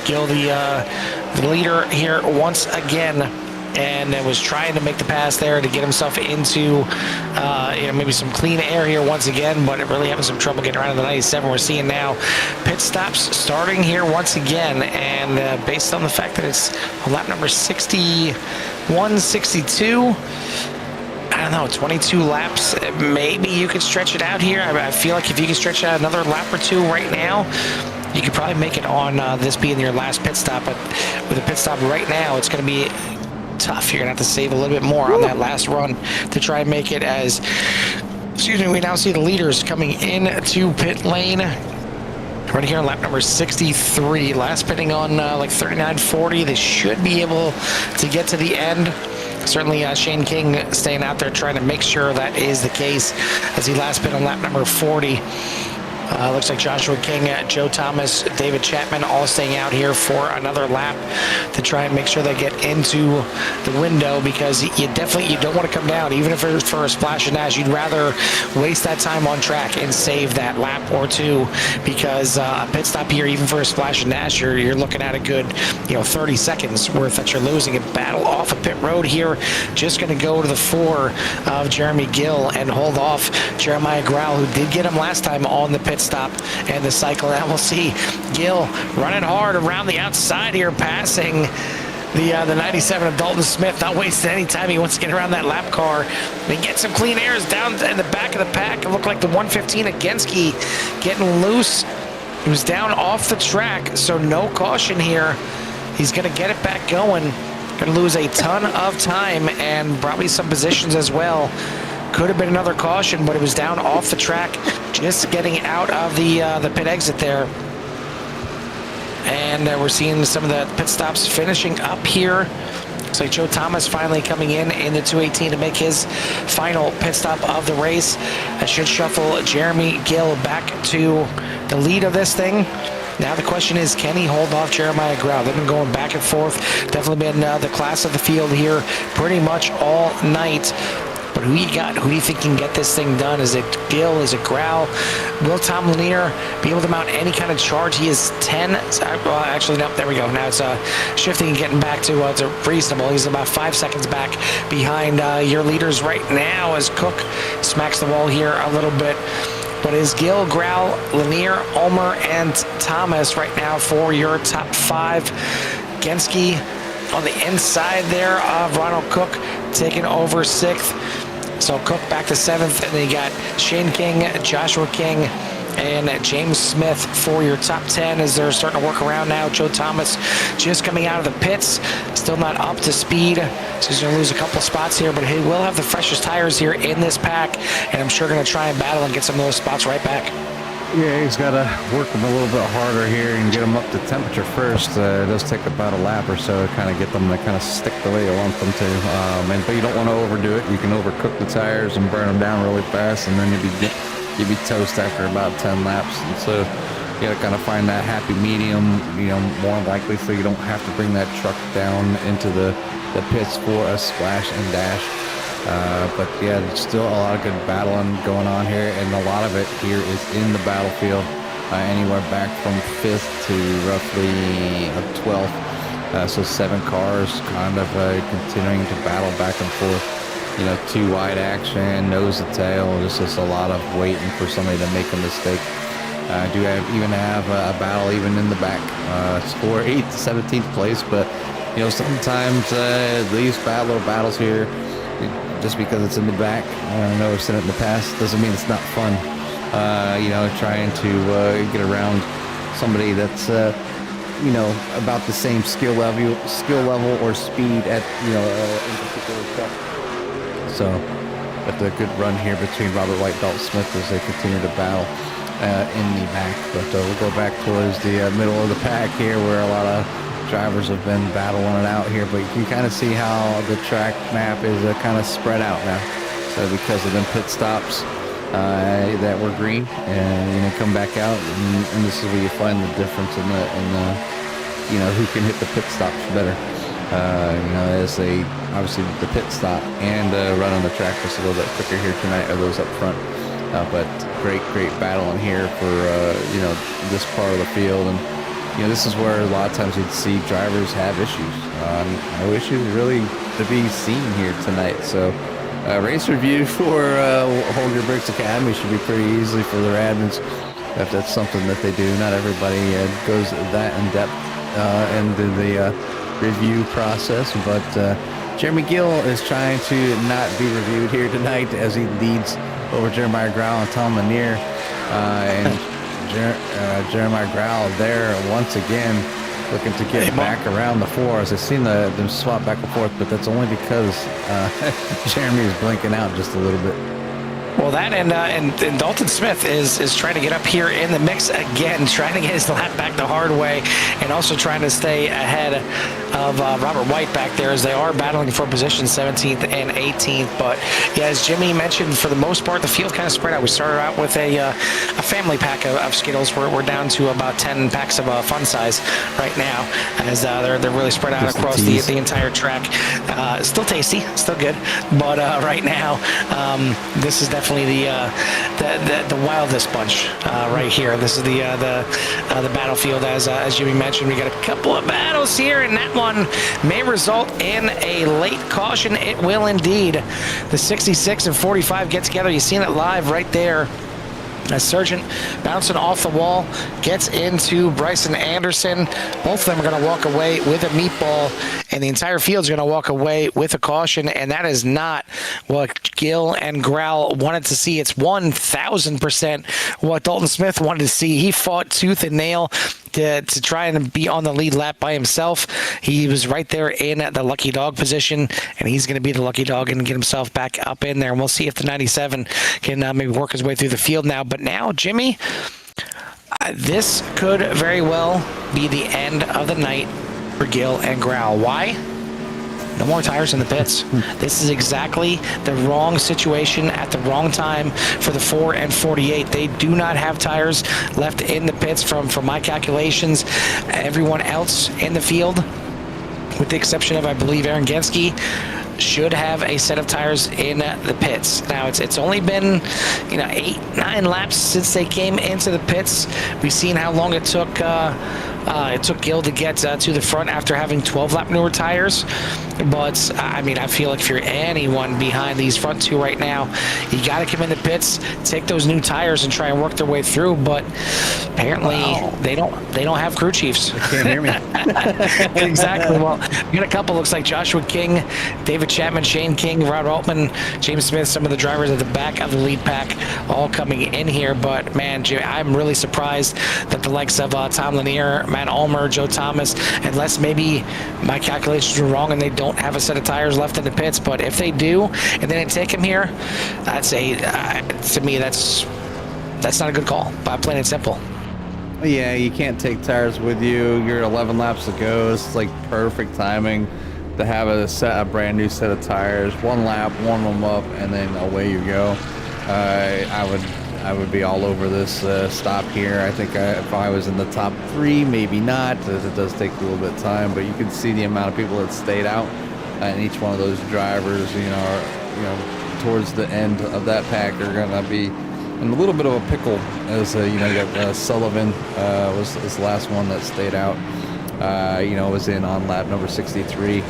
S1: Gill, the leader here once again, and was trying to make the pass there to get himself into maybe some clean air here once again, but really having some trouble getting around in the 97. We're seeing now pit stops starting here once again, and based on the fact that it's lap number 61, 62, I don't know, 22 laps, maybe you could stretch it out here. I feel like if you can stretch it out another lap or two right now, you could probably make it on this being your last pit stop. But with a pit stop right now, it's going to be tough. You're gonna have to save a little bit more on that last run to try and make it. As we now see the leaders coming into pit lane right here on lap number 63. Last pitting on like 39:40. They should be able to get to the end. Certainly Shane King staying out there trying to make sure that is the case, as he last pit on lap number 40. Looks like Joshua King, Joe Thomas, David Chapman all staying out here for another lap to try and make sure they get into the window, because you don't want to come down, even if it's for a splash and dash. You'd rather waste that time on track and save that lap or two, because a pit stop here, even for a splash and dash, you're looking at a good 30 seconds worth that you're losing. A battle off a pit road here, just going to go to the fore of Jeremy Gill and hold off Jeremiah Grau, who did get him last time on the pit stop and the cycle. And we'll see Gill running hard around the outside here, passing the 97 of Dalton Smith, not wasting any time. He wants to get around that lap car and get some clean airs down in the back of the pack. It looked like the 115 of Genski getting loose. He was down off the track, so no caution here. He's going to get it back going. Going to lose a ton of time and probably some positions as well. Could have been another caution, but it was down off the track, just getting out of the pit exit there. And we're seeing some of the pit stops finishing up here. Looks like Joe Thomas finally coming in the 218 to make his final pit stop of the race. That should shuffle Jeremy Gill back to the lead of this thing. Now the question is, can he hold off Jeremiah Grau? They've been going back and forth. Definitely been the class of the field here pretty much all night. But who you got? Who do you think can get this thing done? Is it Gill? Is it Grau? Will Tom Lanier be able to mount any kind of charge? He is 10. Well, actually, no, there we go. Now it's shifting and getting back to reasonable. He's about 5 seconds back behind your leaders right now, as Cook smacks the wall here a little bit. But is Gill, Grau, Lanier, Ulmer, and Thomas right now for your top 5. Genski on the inside there of Ronald Cook taking over 6th. So Cook back to 7th, and then you got Shane King, Joshua King, and James Smith for your top 10, as they're starting to work around now. Joe Thomas just coming out of the pits, still not up to speed, so he's going to lose a couple spots here, but he will have the freshest tires here in this pack, and I'm sure going to try and battle and get some of those spots right back.
S2: Yeah, he's got to work them a little bit harder here and get them up to temperature first. It does take about a lap or so to kind of get them to kind of stick the way you want them to. But you don't want to overdo it. You can overcook the tires and burn them down really fast, and then you'd be toast after about 10 laps. And so you got to kind of find that happy medium, more likely, so you don't have to bring that truck down into the pits for a splash and dash. But yeah, there's still a lot of good battling going on here, and a lot of it here is in the battlefield, anywhere back from 5th to roughly 12th. So 7 cars kind of continuing to battle back and forth. Too wide action, nose to tail, just a lot of waiting for somebody to make a mistake. Do even have a battle even in the back. It's for 8th to 17th place, but sometimes these little battles here, just because it's in the back, I know I've said it in the past, doesn't mean it's not fun. Trying to get around somebody that's about the same skill level or speed at a particular truck. So, but the good run here between Robert White and Dalton Smith as they continue to battle in the back. But we'll go back towards the middle of the pack here, where a lot of drivers have been battling it out here, but you can kind of see how the track map is kind of spread out now. So because of them pit stops, that were green, and come back out, and this is where you find the difference in the who can hit the pit stops better. As they obviously the pit stop and run on the track just a little bit quicker here tonight are those up front. But great battle in here for this part of the field, and this is where a lot of times you'd see drivers have issues. No issues really to be seen here tonight. So race review for Hold Your Brakes Academy should be pretty easy for their admins if that's something that they do. Not everybody goes that in depth into the review process, but Jeremy Gill is trying to not be reviewed here tonight as he leads over Jeremiah Grau and Tom Lanier, and Jeremiah Grau there once again looking to get back around the fours. I've seen them swap back and forth, but that's only because Jeremy is blinking out just a little bit.
S1: Well, that and Dalton Smith is trying to get up here in the mix again, trying to get his lap back the hard way, and also trying to stay ahead of Robert White back there as they are battling for position 17th and 18th. But yeah, as Jimmy mentioned, for the most part, the field kind of spread out. We started out with a family pack of Skittles. We're down to about 10 packs of fun size right now, as they're really spread out just across the entire track. Still tasty, still good, but right now this is definitely the wildest bunch right here. This is the battlefield, as Jimmy mentioned. We got a couple of battles here, and that one may result in a late caution. It will indeed. The 66 and 45 get together. You've seen it live right there. As Sargent bouncing off the wall gets into Bryson Anderson. Both of them are going to walk away with a meatball, and the entire field's going to walk away with a caution, and that is not what Gill and Grau wanted to see. It's 1,000% what Dalton Smith wanted to see. He fought tooth and nail to try and be on the lead lap by himself. He was right there in the lucky dog position, and he's going to be the lucky dog and get himself back up in there. And we'll see if the 97 can maybe work his way through the field now. But now, Jimmy, this could very well be the end of the night for Gill and Grau. Why? No more tires in the pits. This is exactly the wrong situation at the wrong time for the 4 and 48. They do not have tires left in the pits from my calculations. Everyone else in the field, with the exception of, I believe, Aaron Genske, should have a set of tires in the pits. Now, it's only been 8-9 laps since they came into the pits. We've seen how long it took Gill to get to the front after having 12-lap newer tires. But I mean, I feel like if you're anyone behind these front two right now, you got to come in the pits, take those new tires, and try and work their way through. But apparently, they don't have crew chiefs.
S2: They can't hear me.
S1: Exactly. Well, we got a couple. Looks like Joshua King, David Chapman, Shane King, Rod Altman, James Smith, some of the drivers at the back of the lead pack, all coming in here. But man, Jimmy, I'm really surprised that the likes of Tom Lanier, Matt Ulmer, Joe Thomas, unless maybe my calculations were wrong and they don't have a set of tires left in the pits. But if they do, and they didn't take him here, I'd say to me that's not a good call. Plain and simple.
S2: Yeah, you can't take tires with you. You're 11 laps to go. It's like perfect timing to have a brand new set of tires. One lap, warm them up, and then away you go. I would be all over this stop here. I think if I was in the top 3, maybe not. It does take a little bit of time, but you can see the amount of people that stayed out, and each one of those drivers, towards the end of that pack are going to be in a little bit of a pickle. As you got Sullivan was the last one that stayed out. Was in on lap number 63.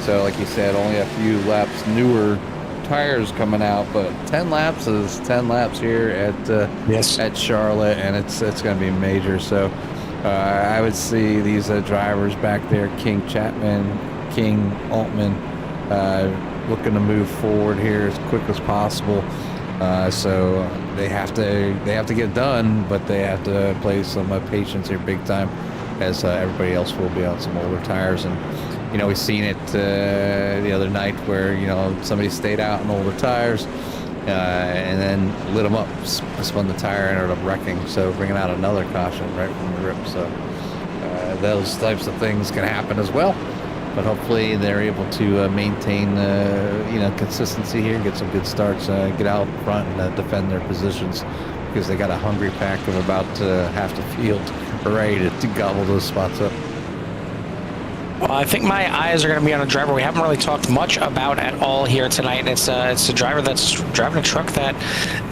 S2: So, like you said, only a few laps newer tires coming out, but 10 laps is 10 laps here at Charlotte, and it's going to be major. So I would see these drivers back there, King, Chapman, King, Altman, looking to move forward here as quick as possible. So they have to get done, but they have to play some patience here big time, as everybody else will be on some older tires. And we've seen it the other night where, somebody stayed out on older tires and then lit them up, spun the tire, and ended up wrecking. So bringing out another caution right from the rip. So those types of things can happen as well. but hopefully they're able to maintain consistency here, get some good starts, get out front and defend their positions, because they got a hungry pack of about half the field ready to gobble those spots up.
S1: Well, I think my eyes are going to be on a driver we haven't really talked much about at all here tonight, and it's a driver that's driving a truck that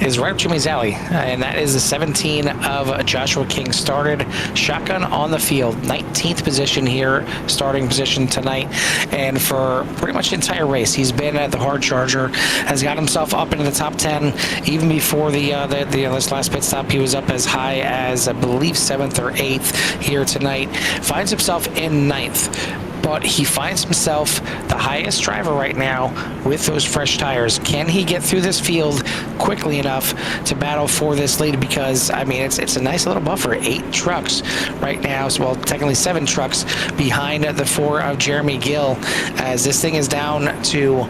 S1: is right up Jimmy's alley, and that is the 17 of Joshua King. Started shotgun on the field, 19th position here, starting position tonight, and for pretty much the entire race, he's been at the hard charger, has got himself up into the top 10. Even before this last pit stop, he was up as high as, I believe, 7th or 8th here tonight. Finds himself in 9th. But he finds himself the highest driver right now with those fresh tires. Can he get through this field quickly enough to battle for this lead? Because, I mean, it's a nice little buffer. 8 trucks right now. So, well, technically 7 trucks behind the 4 of Jeremy Gill, as this thing is down to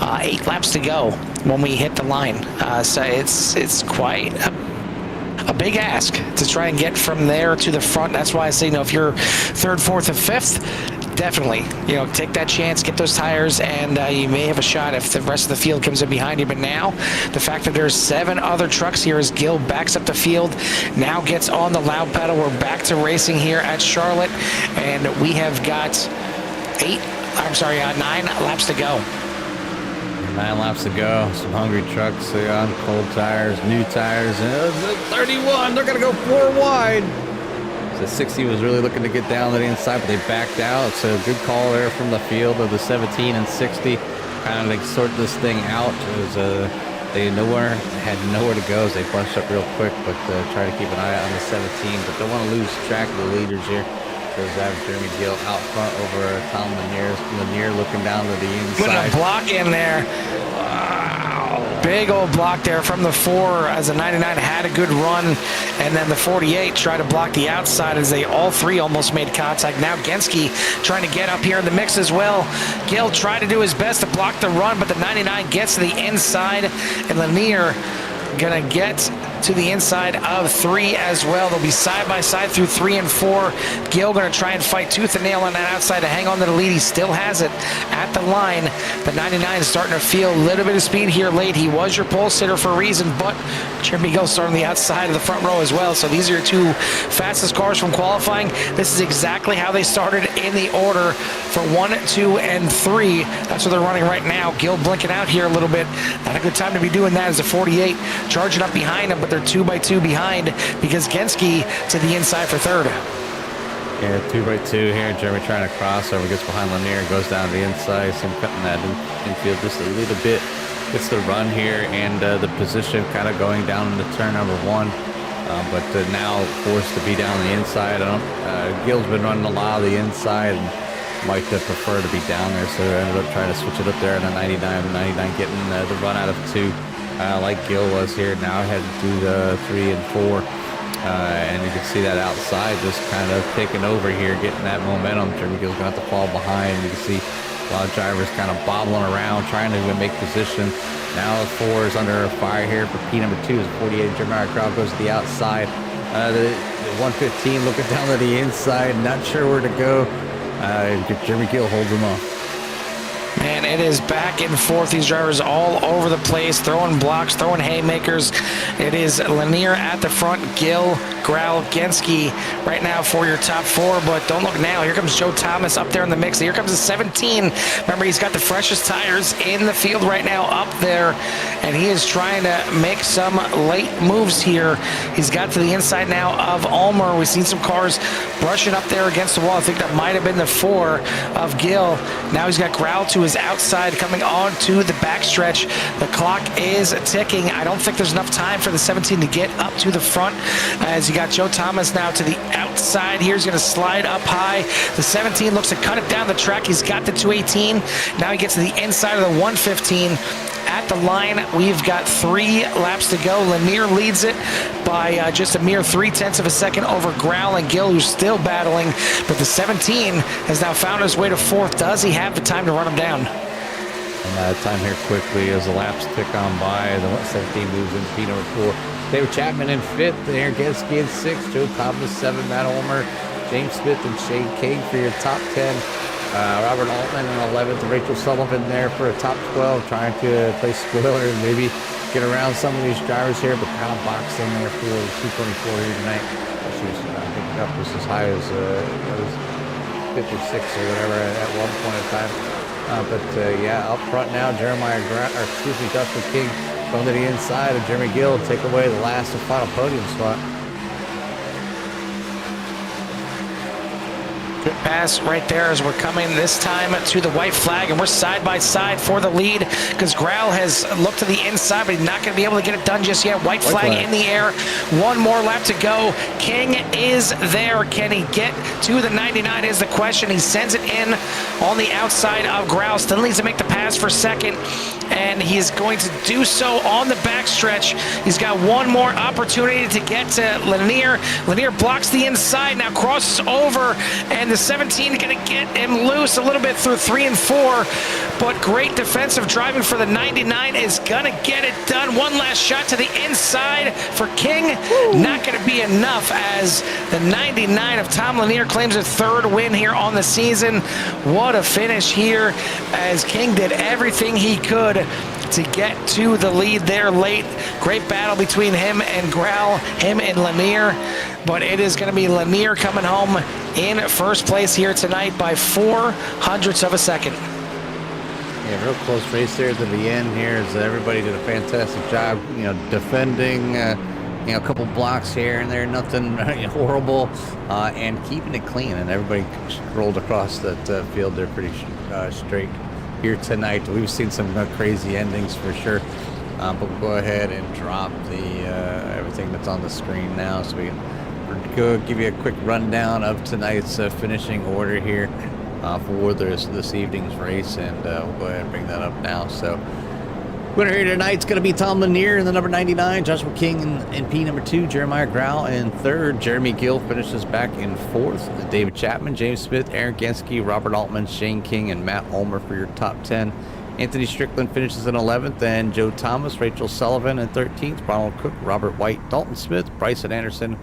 S1: 8 laps to go when we hit the line. So it's quite a big ask to try and get from there to the front. That's why I say, if you're 3rd, 4th, or 5th, definitely, take that chance, get those tires, and you may have a shot if the rest of the field comes in behind you. But now, the fact that there's 7 other trucks here as Gill backs up the field, now gets on the loud pedal. We're back to racing here at Charlotte, and we have got 9 laps to go.
S2: 9 laps to go. Some hungry trucks on cold tires, new tires, and 31. They're going to go 4 wide. The 60 was really looking to get down to the inside, but they backed out. So good call there from the field of the 17 and 60. Kind of like sort this thing out. It was they had nowhere to go as they bunched up real quick, but try to keep an eye out on the 17. But don't want to lose track of the leaders here. There's Jeremy Gill out front over Tom Lanier. Lanier looking down to the inside.
S1: Put a block in there. Wow. Big old block there from the 4 as the 99 had a good run, and then the 48 tried to block the outside as they all 3 almost made contact. Now Genski trying to get up here in the mix as well. Gill tried to do his best to block the run, but the 99 gets to the inside, and Lanier gonna get to the inside of 3 as well. They'll be side by side through 3 and 4. Gill gonna try and fight tooth and nail on that outside to hang on to the lead. He still has it at the line. The 99 is starting to feel a little bit of speed here late. He was your pole sitter for a reason, but Jeremy Gill starting the outside of the front row as well. So these are your 2 fastest cars from qualifying. This is exactly how they started in the order for 1, 2, and 3. That's what they're running right now. Gill blinking out here a little bit. Not a good time to be doing that as the 48 charging up behind him, but they're 2 by 2 behind because Genski to the inside for 3rd.
S2: Yeah, 2 by 2 here. Jeremy trying to cross over, gets behind Lanier, goes down to the inside. So I'm cutting that infield just a little bit. Gets the run here, and the position kind of going down into turn number 1. But now forced to be down the inside. Gill's been running a lot of the inside and might prefer to be down there, so they ended up trying to switch it up there in a 99. The 99 getting the run out of 2. Like Gill was here. Now heading through the 3 and 4. And you can see that outside just kind of taking over here, getting that momentum. Jeremy Gill's going to have to fall behind. You can see a lot of drivers kind of bobbling around, trying to make position. Now the 4 is under fire here for P number 2. The 48 Jeremiah Crowd goes to the outside. The 115 looking down to the inside, not sure where to go. Jeremy Gill holds him off.
S1: And it is back and forth. These drivers all over the place, throwing blocks, throwing haymakers. It is Lanier at the front, Gill, Grau, Genski right now for your top 4. But don't look now. Here comes Joe Thomas up there in the mix. Here comes the 17. Remember, he's got the freshest tires in the field right now up there. And he is trying to make some late moves here. He's got to the inside now of Ulmer. We've seen some cars brushing up there against the wall. I think that might have been the 4 of Gill. Now he's got Grau to his outside coming on to the backstretch. The clock is ticking. I don't think there's enough time for the 17 to get up to the front, as you got Joe Thomas now to the outside here. He's going to slide up high. The 17 looks to cut it down the track. He's got the 218. Now he gets to the inside of the 115. At the line, we've got 3 laps to go. Lanier leads it by just a mere 0.3 of a second over Grau and Gill, who's still battling. But the 17 has now found his way to 4th. Does he have the time to run him down?
S2: And time here quickly as the laps tick on by. The 117 moves into P number 4. David Chapman in 5th. There, Genski in 6th. Joe Thomas 7th. Matt Ulmer, James Smith, and Shane King for your top 10.
S3: Robert Altman in 11th, Rachel Sullivan there for a top 12, trying to play spoiler and maybe get around some of these drivers here, but kind of boxed in there for the 224 here tonight. She was picking up just as high as 56 or whatever at one point in time. Yeah, up front now, Joshua King going to the inside of Jeremy Gill, take away the last and final podium spot.
S1: Good pass right there as we're coming this time to the white flag, and we're side by side for the lead because Grau has looked to the inside, but he's not going to be able to get it done just yet. White flag in the air. One more lap to go. King is there. Can he get to the 99 is the question. He sends it in on the outside of Grau. Still needs to make the pass for second, and he is going to do so on the backstretch. He's got one more opportunity to get to Lanier. Lanier blocks the inside, now crosses over, and the 17 going to get him loose a little bit through 3 and 4, but great defensive driving for the 99 is going to get it done. One last shot to the inside for King. Not going to be enough as the 99 of Tom Lanier claims a third win here on the season. What a finish here as King did everything he could to get to the lead there late. Great battle between him and Grau, him and Lanier, but it is going to be Lanier coming home in first place here tonight by 0.04 of a second.
S3: Yeah, real close race there to the end here as everybody did a fantastic job, defending, a couple blocks here and there, nothing horrible, and keeping it clean, and everybody rolled across that field there pretty straight here tonight. We've seen some crazy endings for sure, but we'll go ahead and drop the everything that's on the screen now, so we can go give you a quick rundown of tonight's finishing order here for this evening's race, and we'll go ahead and bring that up now. So winner here tonight is going to be Tom Lanier in the number 99, Joshua King in P number 2, Jeremiah Grau in 3rd, Jeremy Gill finishes back in 4th, David Chapman, James Smith, Aaron Genske, Robert Altman, Shane King, and Matt Ulmer for your top 10. Anthony Strickland finishes in 11th, and Joe Thomas, Rachel Sullivan in 13th, Ronald Cook, Robert White, Dalton Smith, Bryson Anderson,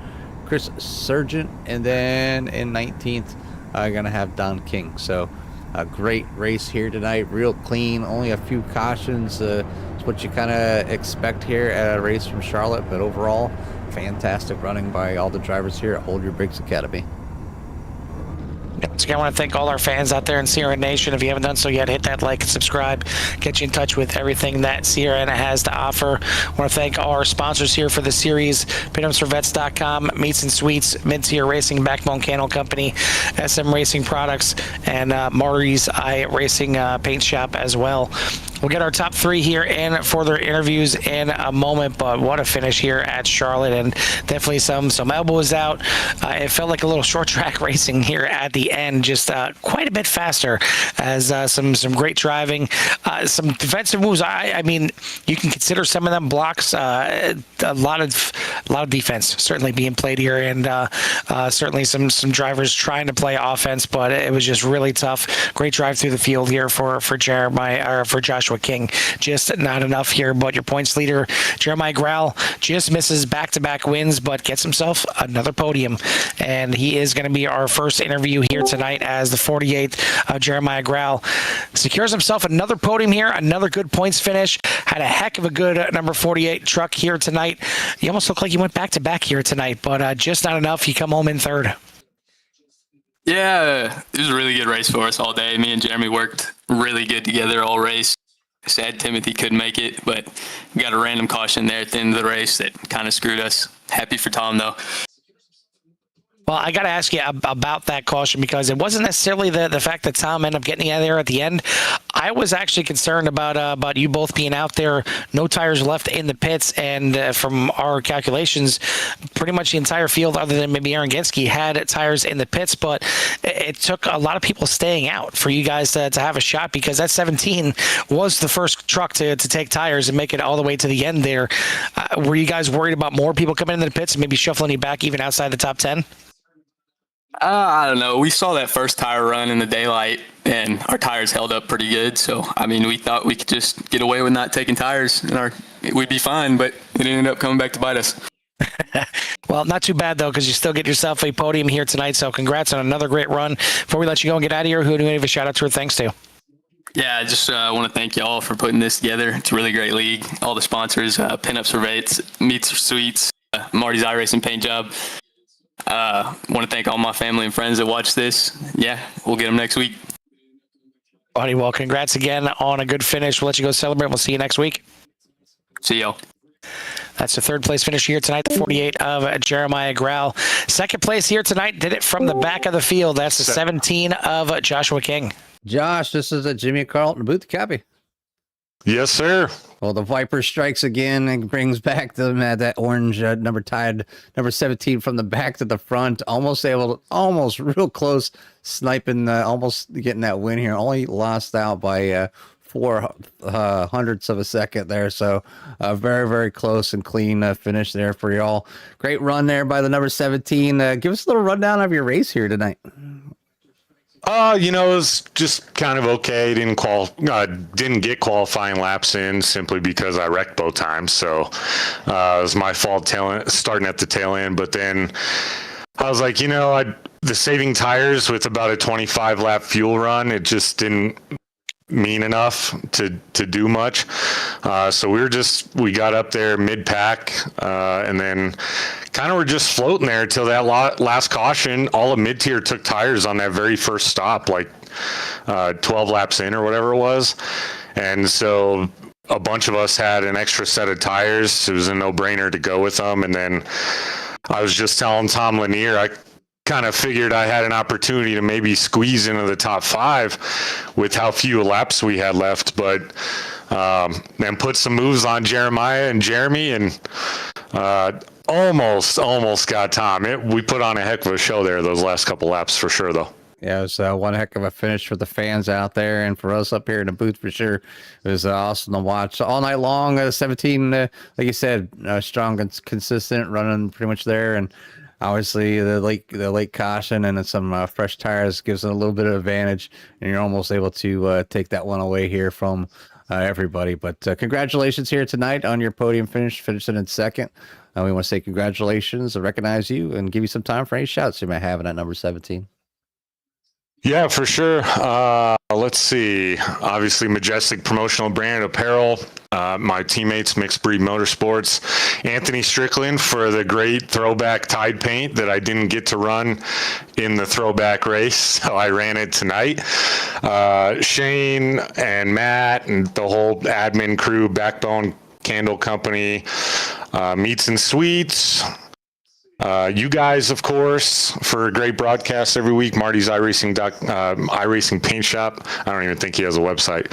S3: Chris Sargent, and then in 19th, going to have Don King. So a great race here tonight, real clean, only a few cautions. It's what you kind of expect here at a race from Charlotte, but overall, fantastic running by all the drivers here at Hold Your Brakes Academy.
S1: Once again, I want to thank all our fans out there in CRN Nation. If you haven't done so yet, hit that like and subscribe. Get you in touch with everything that CRN has to offer. I want to thank all our sponsors here for the series: PitUpsForVets.com, Meats and Sweets, Mid-Tier Racing, Backbone Candle Company, SM Racing Products, and Marty's iRacing Paint Shop as well. We'll get our top 3 here in for their interviews in a moment, but what a finish here at Charlotte, and definitely some elbows out. It felt like a little short track racing here at the end, just quite a bit faster as some great driving, some defensive moves. I mean, you can consider some of them blocks. A lot of defense certainly being played here, and certainly some drivers trying to play offense, but it was just really tough. Great drive through the field here for Jeremiah, or for Joshua King. Just not enough here, but your points leader, Jeremiah Grau, just misses back-to-back wins, but gets himself another podium, and he is going to be our first interview here tonight as the 48th Jeremiah Grau secures himself another podium here, another good points finish. Had a heck of a good number 48 truck here tonight. You almost look like you went back-to-back here tonight, but just not enough. You come home in 3rd.
S4: Yeah, it was a really good race for us all day. Me and Jeremy worked really good together all race. Sad Timothy couldn't make it, but we got a random caution there at the end of the race that kind of screwed us. Happy for Tom, though.
S1: Well, I got to ask you about that caution, because it wasn't necessarily the fact that Tom ended up getting out of there at the end. I was actually concerned about you both being out there, no tires left in the pits, and from our calculations, pretty much the entire field, other than maybe Aaron Genske, had tires in the pits, but it took a lot of people staying out for you guys to have a shot, because that 17 was the first truck to take tires and make it all the way to the end there. Were you guys worried about more people coming into the pits and maybe shuffling you back even outside the top 10?
S4: I don't know. We saw that first tire run in the daylight, and our tires held up pretty good. So, I mean, we thought we could just get away with not taking tires, and we'd be fine, but it ended up coming back to bite us.
S1: Well, not too bad, though, because you still get yourself a podium here tonight. So congrats on another great run. Before we let you go and get out of here, who do you give a shout out to or thanks to?
S4: Yeah, I just want to thank y'all for putting this together. It's a really great league. All the sponsors, Pinup Surveys, Meats or Sweets, Marty's iRacing Paint Job. Want to thank all my family and friends that watch this. Yeah, we'll get them next week.
S1: Buddy, well, congrats again on a good finish. We'll let you go celebrate. We'll see you next week.
S4: See y'all.
S1: That's the third place finish here tonight, the 48 of Jeremiah Grau. Second place here tonight, did it from the back of the field. That's the 17 of Joshua King.
S3: Josh, this is a Jimmy Carlton boot copy.
S5: Yes, sir.
S3: Well, the Viper strikes again and brings back that orange number 17 from the back to the front. Almost real close, sniping, almost getting that win here. Only lost out by 400ths of a second there. So very, very close and clean finish there for y'all. Great run there by the number 17. Give us a little rundown of your race here tonight.
S5: It was just kind of okay. Didn't get qualifying laps in simply because I wrecked both times. So it was my fault starting at the tail end. But then I was like, the saving tires with about a 25 lap fuel run, it just didn't mean enough to do much. So we got up there mid-pack and then kind of were just floating there until that last caution. All of mid-tier took tires on that very first stop, like 12 laps in or whatever it was. And so a bunch of us had an extra set of tires. It was a no-brainer to go with them. And then I was just telling Tom Lanier, I kind of figured I had an opportunity to maybe squeeze into the top 5 with how few laps we had left, but then put some moves on Jeremiah and Jeremy and almost got Tom. We put on a heck of a show there those last couple laps for sure, though.
S3: Yeah, it was one heck of a finish for the fans out there and for us up here in the booth for sure. It was awesome to watch all night long. 17, like you said, strong and consistent, running pretty much there. And obviously the late caution and some fresh tires gives it a little bit of advantage, and you're almost able to take that one away here from everybody. But congratulations here tonight on your podium finish, finishing in second. We want to say congratulations and recognize you and give you some time for any shouts you might have in that number 17.
S5: Yeah, for sure. Let's see. Obviously, Majestic Promotional Brand Apparel. My teammates, Mixed Breed Motorsports. Anthony Strickland for the great throwback Tide paint that I didn't get to run in the throwback race, so I ran it tonight. Shane and Matt and the whole admin crew, Backbone Candle Company, Meats and Sweets. You guys, of course, for a great broadcast every week. Marty's iRacing Paint Shop. I don't even think he has a website.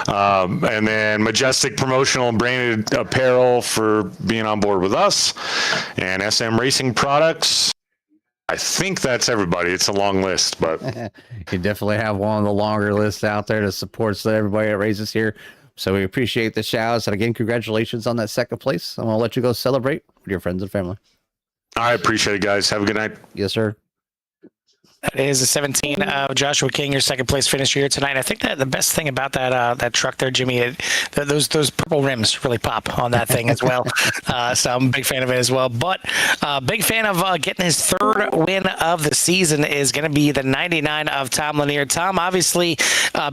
S5: And then Majestic Promotional and Branded Apparel for being on board with us. And SM Racing Products. I think that's everybody. It's a long list, but
S3: you definitely have one of the longer lists out there that supports everybody that raises here. So we appreciate the shouts. And again, congratulations on that second place. I'm going to let you go celebrate with your friends and family.
S5: I appreciate it, guys. Have a good night.
S3: Yes, sir.
S1: That is the 17 of Joshua King, your second place finisher here tonight. I think that the best thing about that truck there, Jimmy, those purple rims really pop on that thing as well. So I'm a big fan of it as well. But big fan of getting his third win of the season is going to be the 99 of Tom Lanier. Tom, obviously,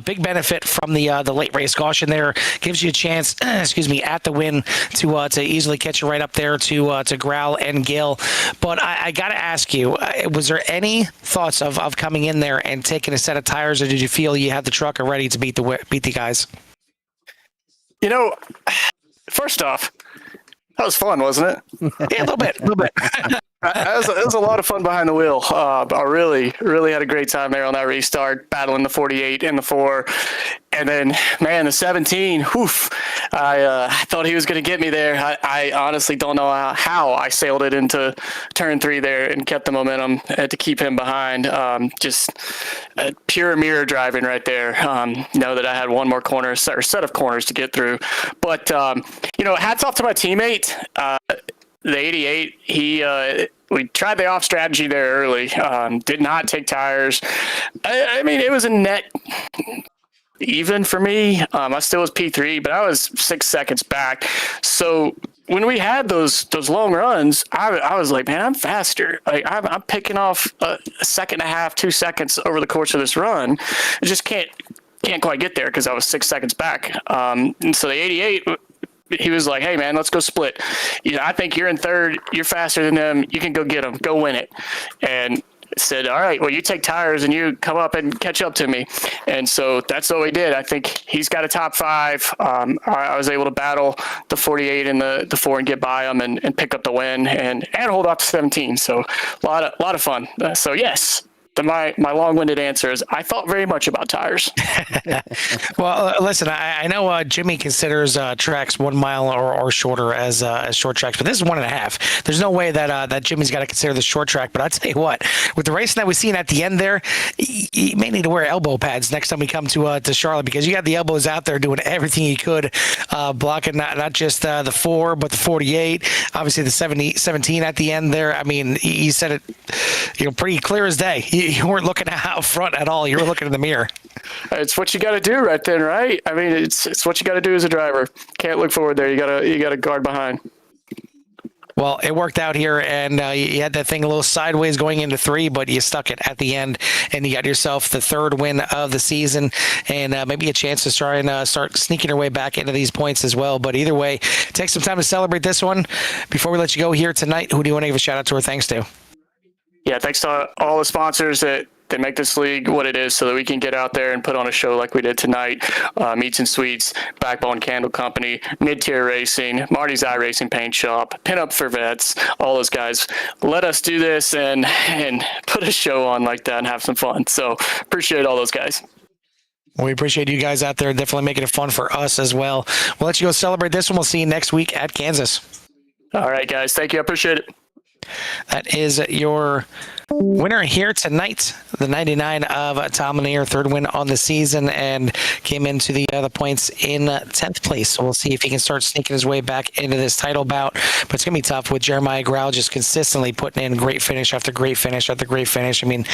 S1: big benefit from the late race caution there. Gives you a chance, at the win to easily catch you right up there to Grau and Gill. But I got to ask you, was there any thoughts of coming in there and taking a set of tires, or did you feel you had the truck ready to beat the guys?
S6: First off, that was fun, wasn't it?
S1: Yeah, a little bit.
S6: It was a lot of fun behind the wheel. I really had a great time there on that restart, battling the 48 and the 4. And then, man, the 17, I thought he was going to get me there. I honestly don't know how I sailed it into turn 3 there and kept the momentum to keep him behind. Just pure mirror driving right there. Know that I had one more corner, or set of corners to get through. But, hats off to my teammate. The 88, we tried the off strategy there early. Did not take tires. I mean, it was a net even for me. I still was P3, but I was 6 seconds back. So when we had those long runs, I was like, man, I'm faster. Like I'm picking off a second and a half, 2 seconds over the course of this run. I just can't quite get there because I was 6 seconds back. And so the 88, he was like, hey man, let's go split. I think you're in third. You're faster than them. You can go get them. Go win it. And said, all right, well, you take tires and you come up and catch up to me. And so that's what we did. I think he's got a top 5. I was able to battle the 48 and the 4 and get by him and pick up the win and hold off to 17. So a lot of fun. So yes. My long-winded answer is I thought very much about tires.
S1: Well, listen, I know Jimmy considers tracks 1 mile or shorter as short tracks, but this is 1.5. There's no way that Jimmy's got to consider the short track. But I'll tell you what, with the racing that we've seen at the end there, you may need to wear elbow pads next time we come to Charlotte, because you got the elbows out there doing everything you could, blocking not just the 4, but the 48, obviously the 17 at the end there. I mean, he said it, pretty clear as day. You weren't looking out front at all. You were looking in the mirror.
S6: It's what you got to do right then, right? I mean, it's what you got to do as a driver. Can't look forward there. You gotta guard behind.
S1: Well, it worked out here, and you had that thing a little sideways going into 3, but you stuck it at the end, and you got yourself the 3rd win of the season, and maybe a chance to try and start sneaking your way back into these points as well. But either way, take some time to celebrate this one. Before we let you go here tonight, who do you want to give a shout-out to or thanks to?
S6: Yeah, thanks to all the sponsors that make this league what it is so that we can get out there and put on a show like we did tonight. Meats and Sweets, Backbone Candle Company, Mid-Tier Racing, Marty's iRacing Paint Shop, Pinup for Vets, all those guys. Let us do this and put a show on like that and have some fun. So appreciate all those guys.
S1: Well, we appreciate you guys out there definitely making it fun for us as well. We'll let you go celebrate this one. We'll see you next week at Kansas.
S6: All right, guys. Thank you. I appreciate it.
S1: That is your winner here tonight, the 99 of Tom Lanier, 3rd win on the season, and came into the points in 10th place. So we'll see if he can start sneaking his way back into this title bout. But it's going to be tough with Jeremiah Grau just consistently putting in great finish after great finish after great finish. I mean,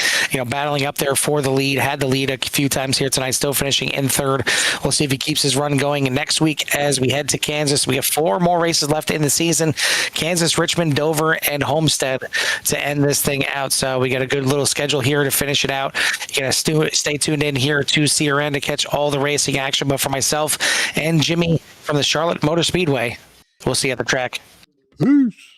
S1: battling up there for the lead, had the lead a few times here tonight, still finishing in 3rd. We'll see if he keeps his run going next week as we head to Kansas. We have 4 more races left in the season: Kansas, Richmond, Dover, and Homestead to end this thing out. So we got a good little schedule here to finish it out. You're going to stay tuned in here to CRN to catch all the racing action. But for myself and Jimmy from the Charlotte Motor Speedway, we'll see you at the track.
S2: Peace.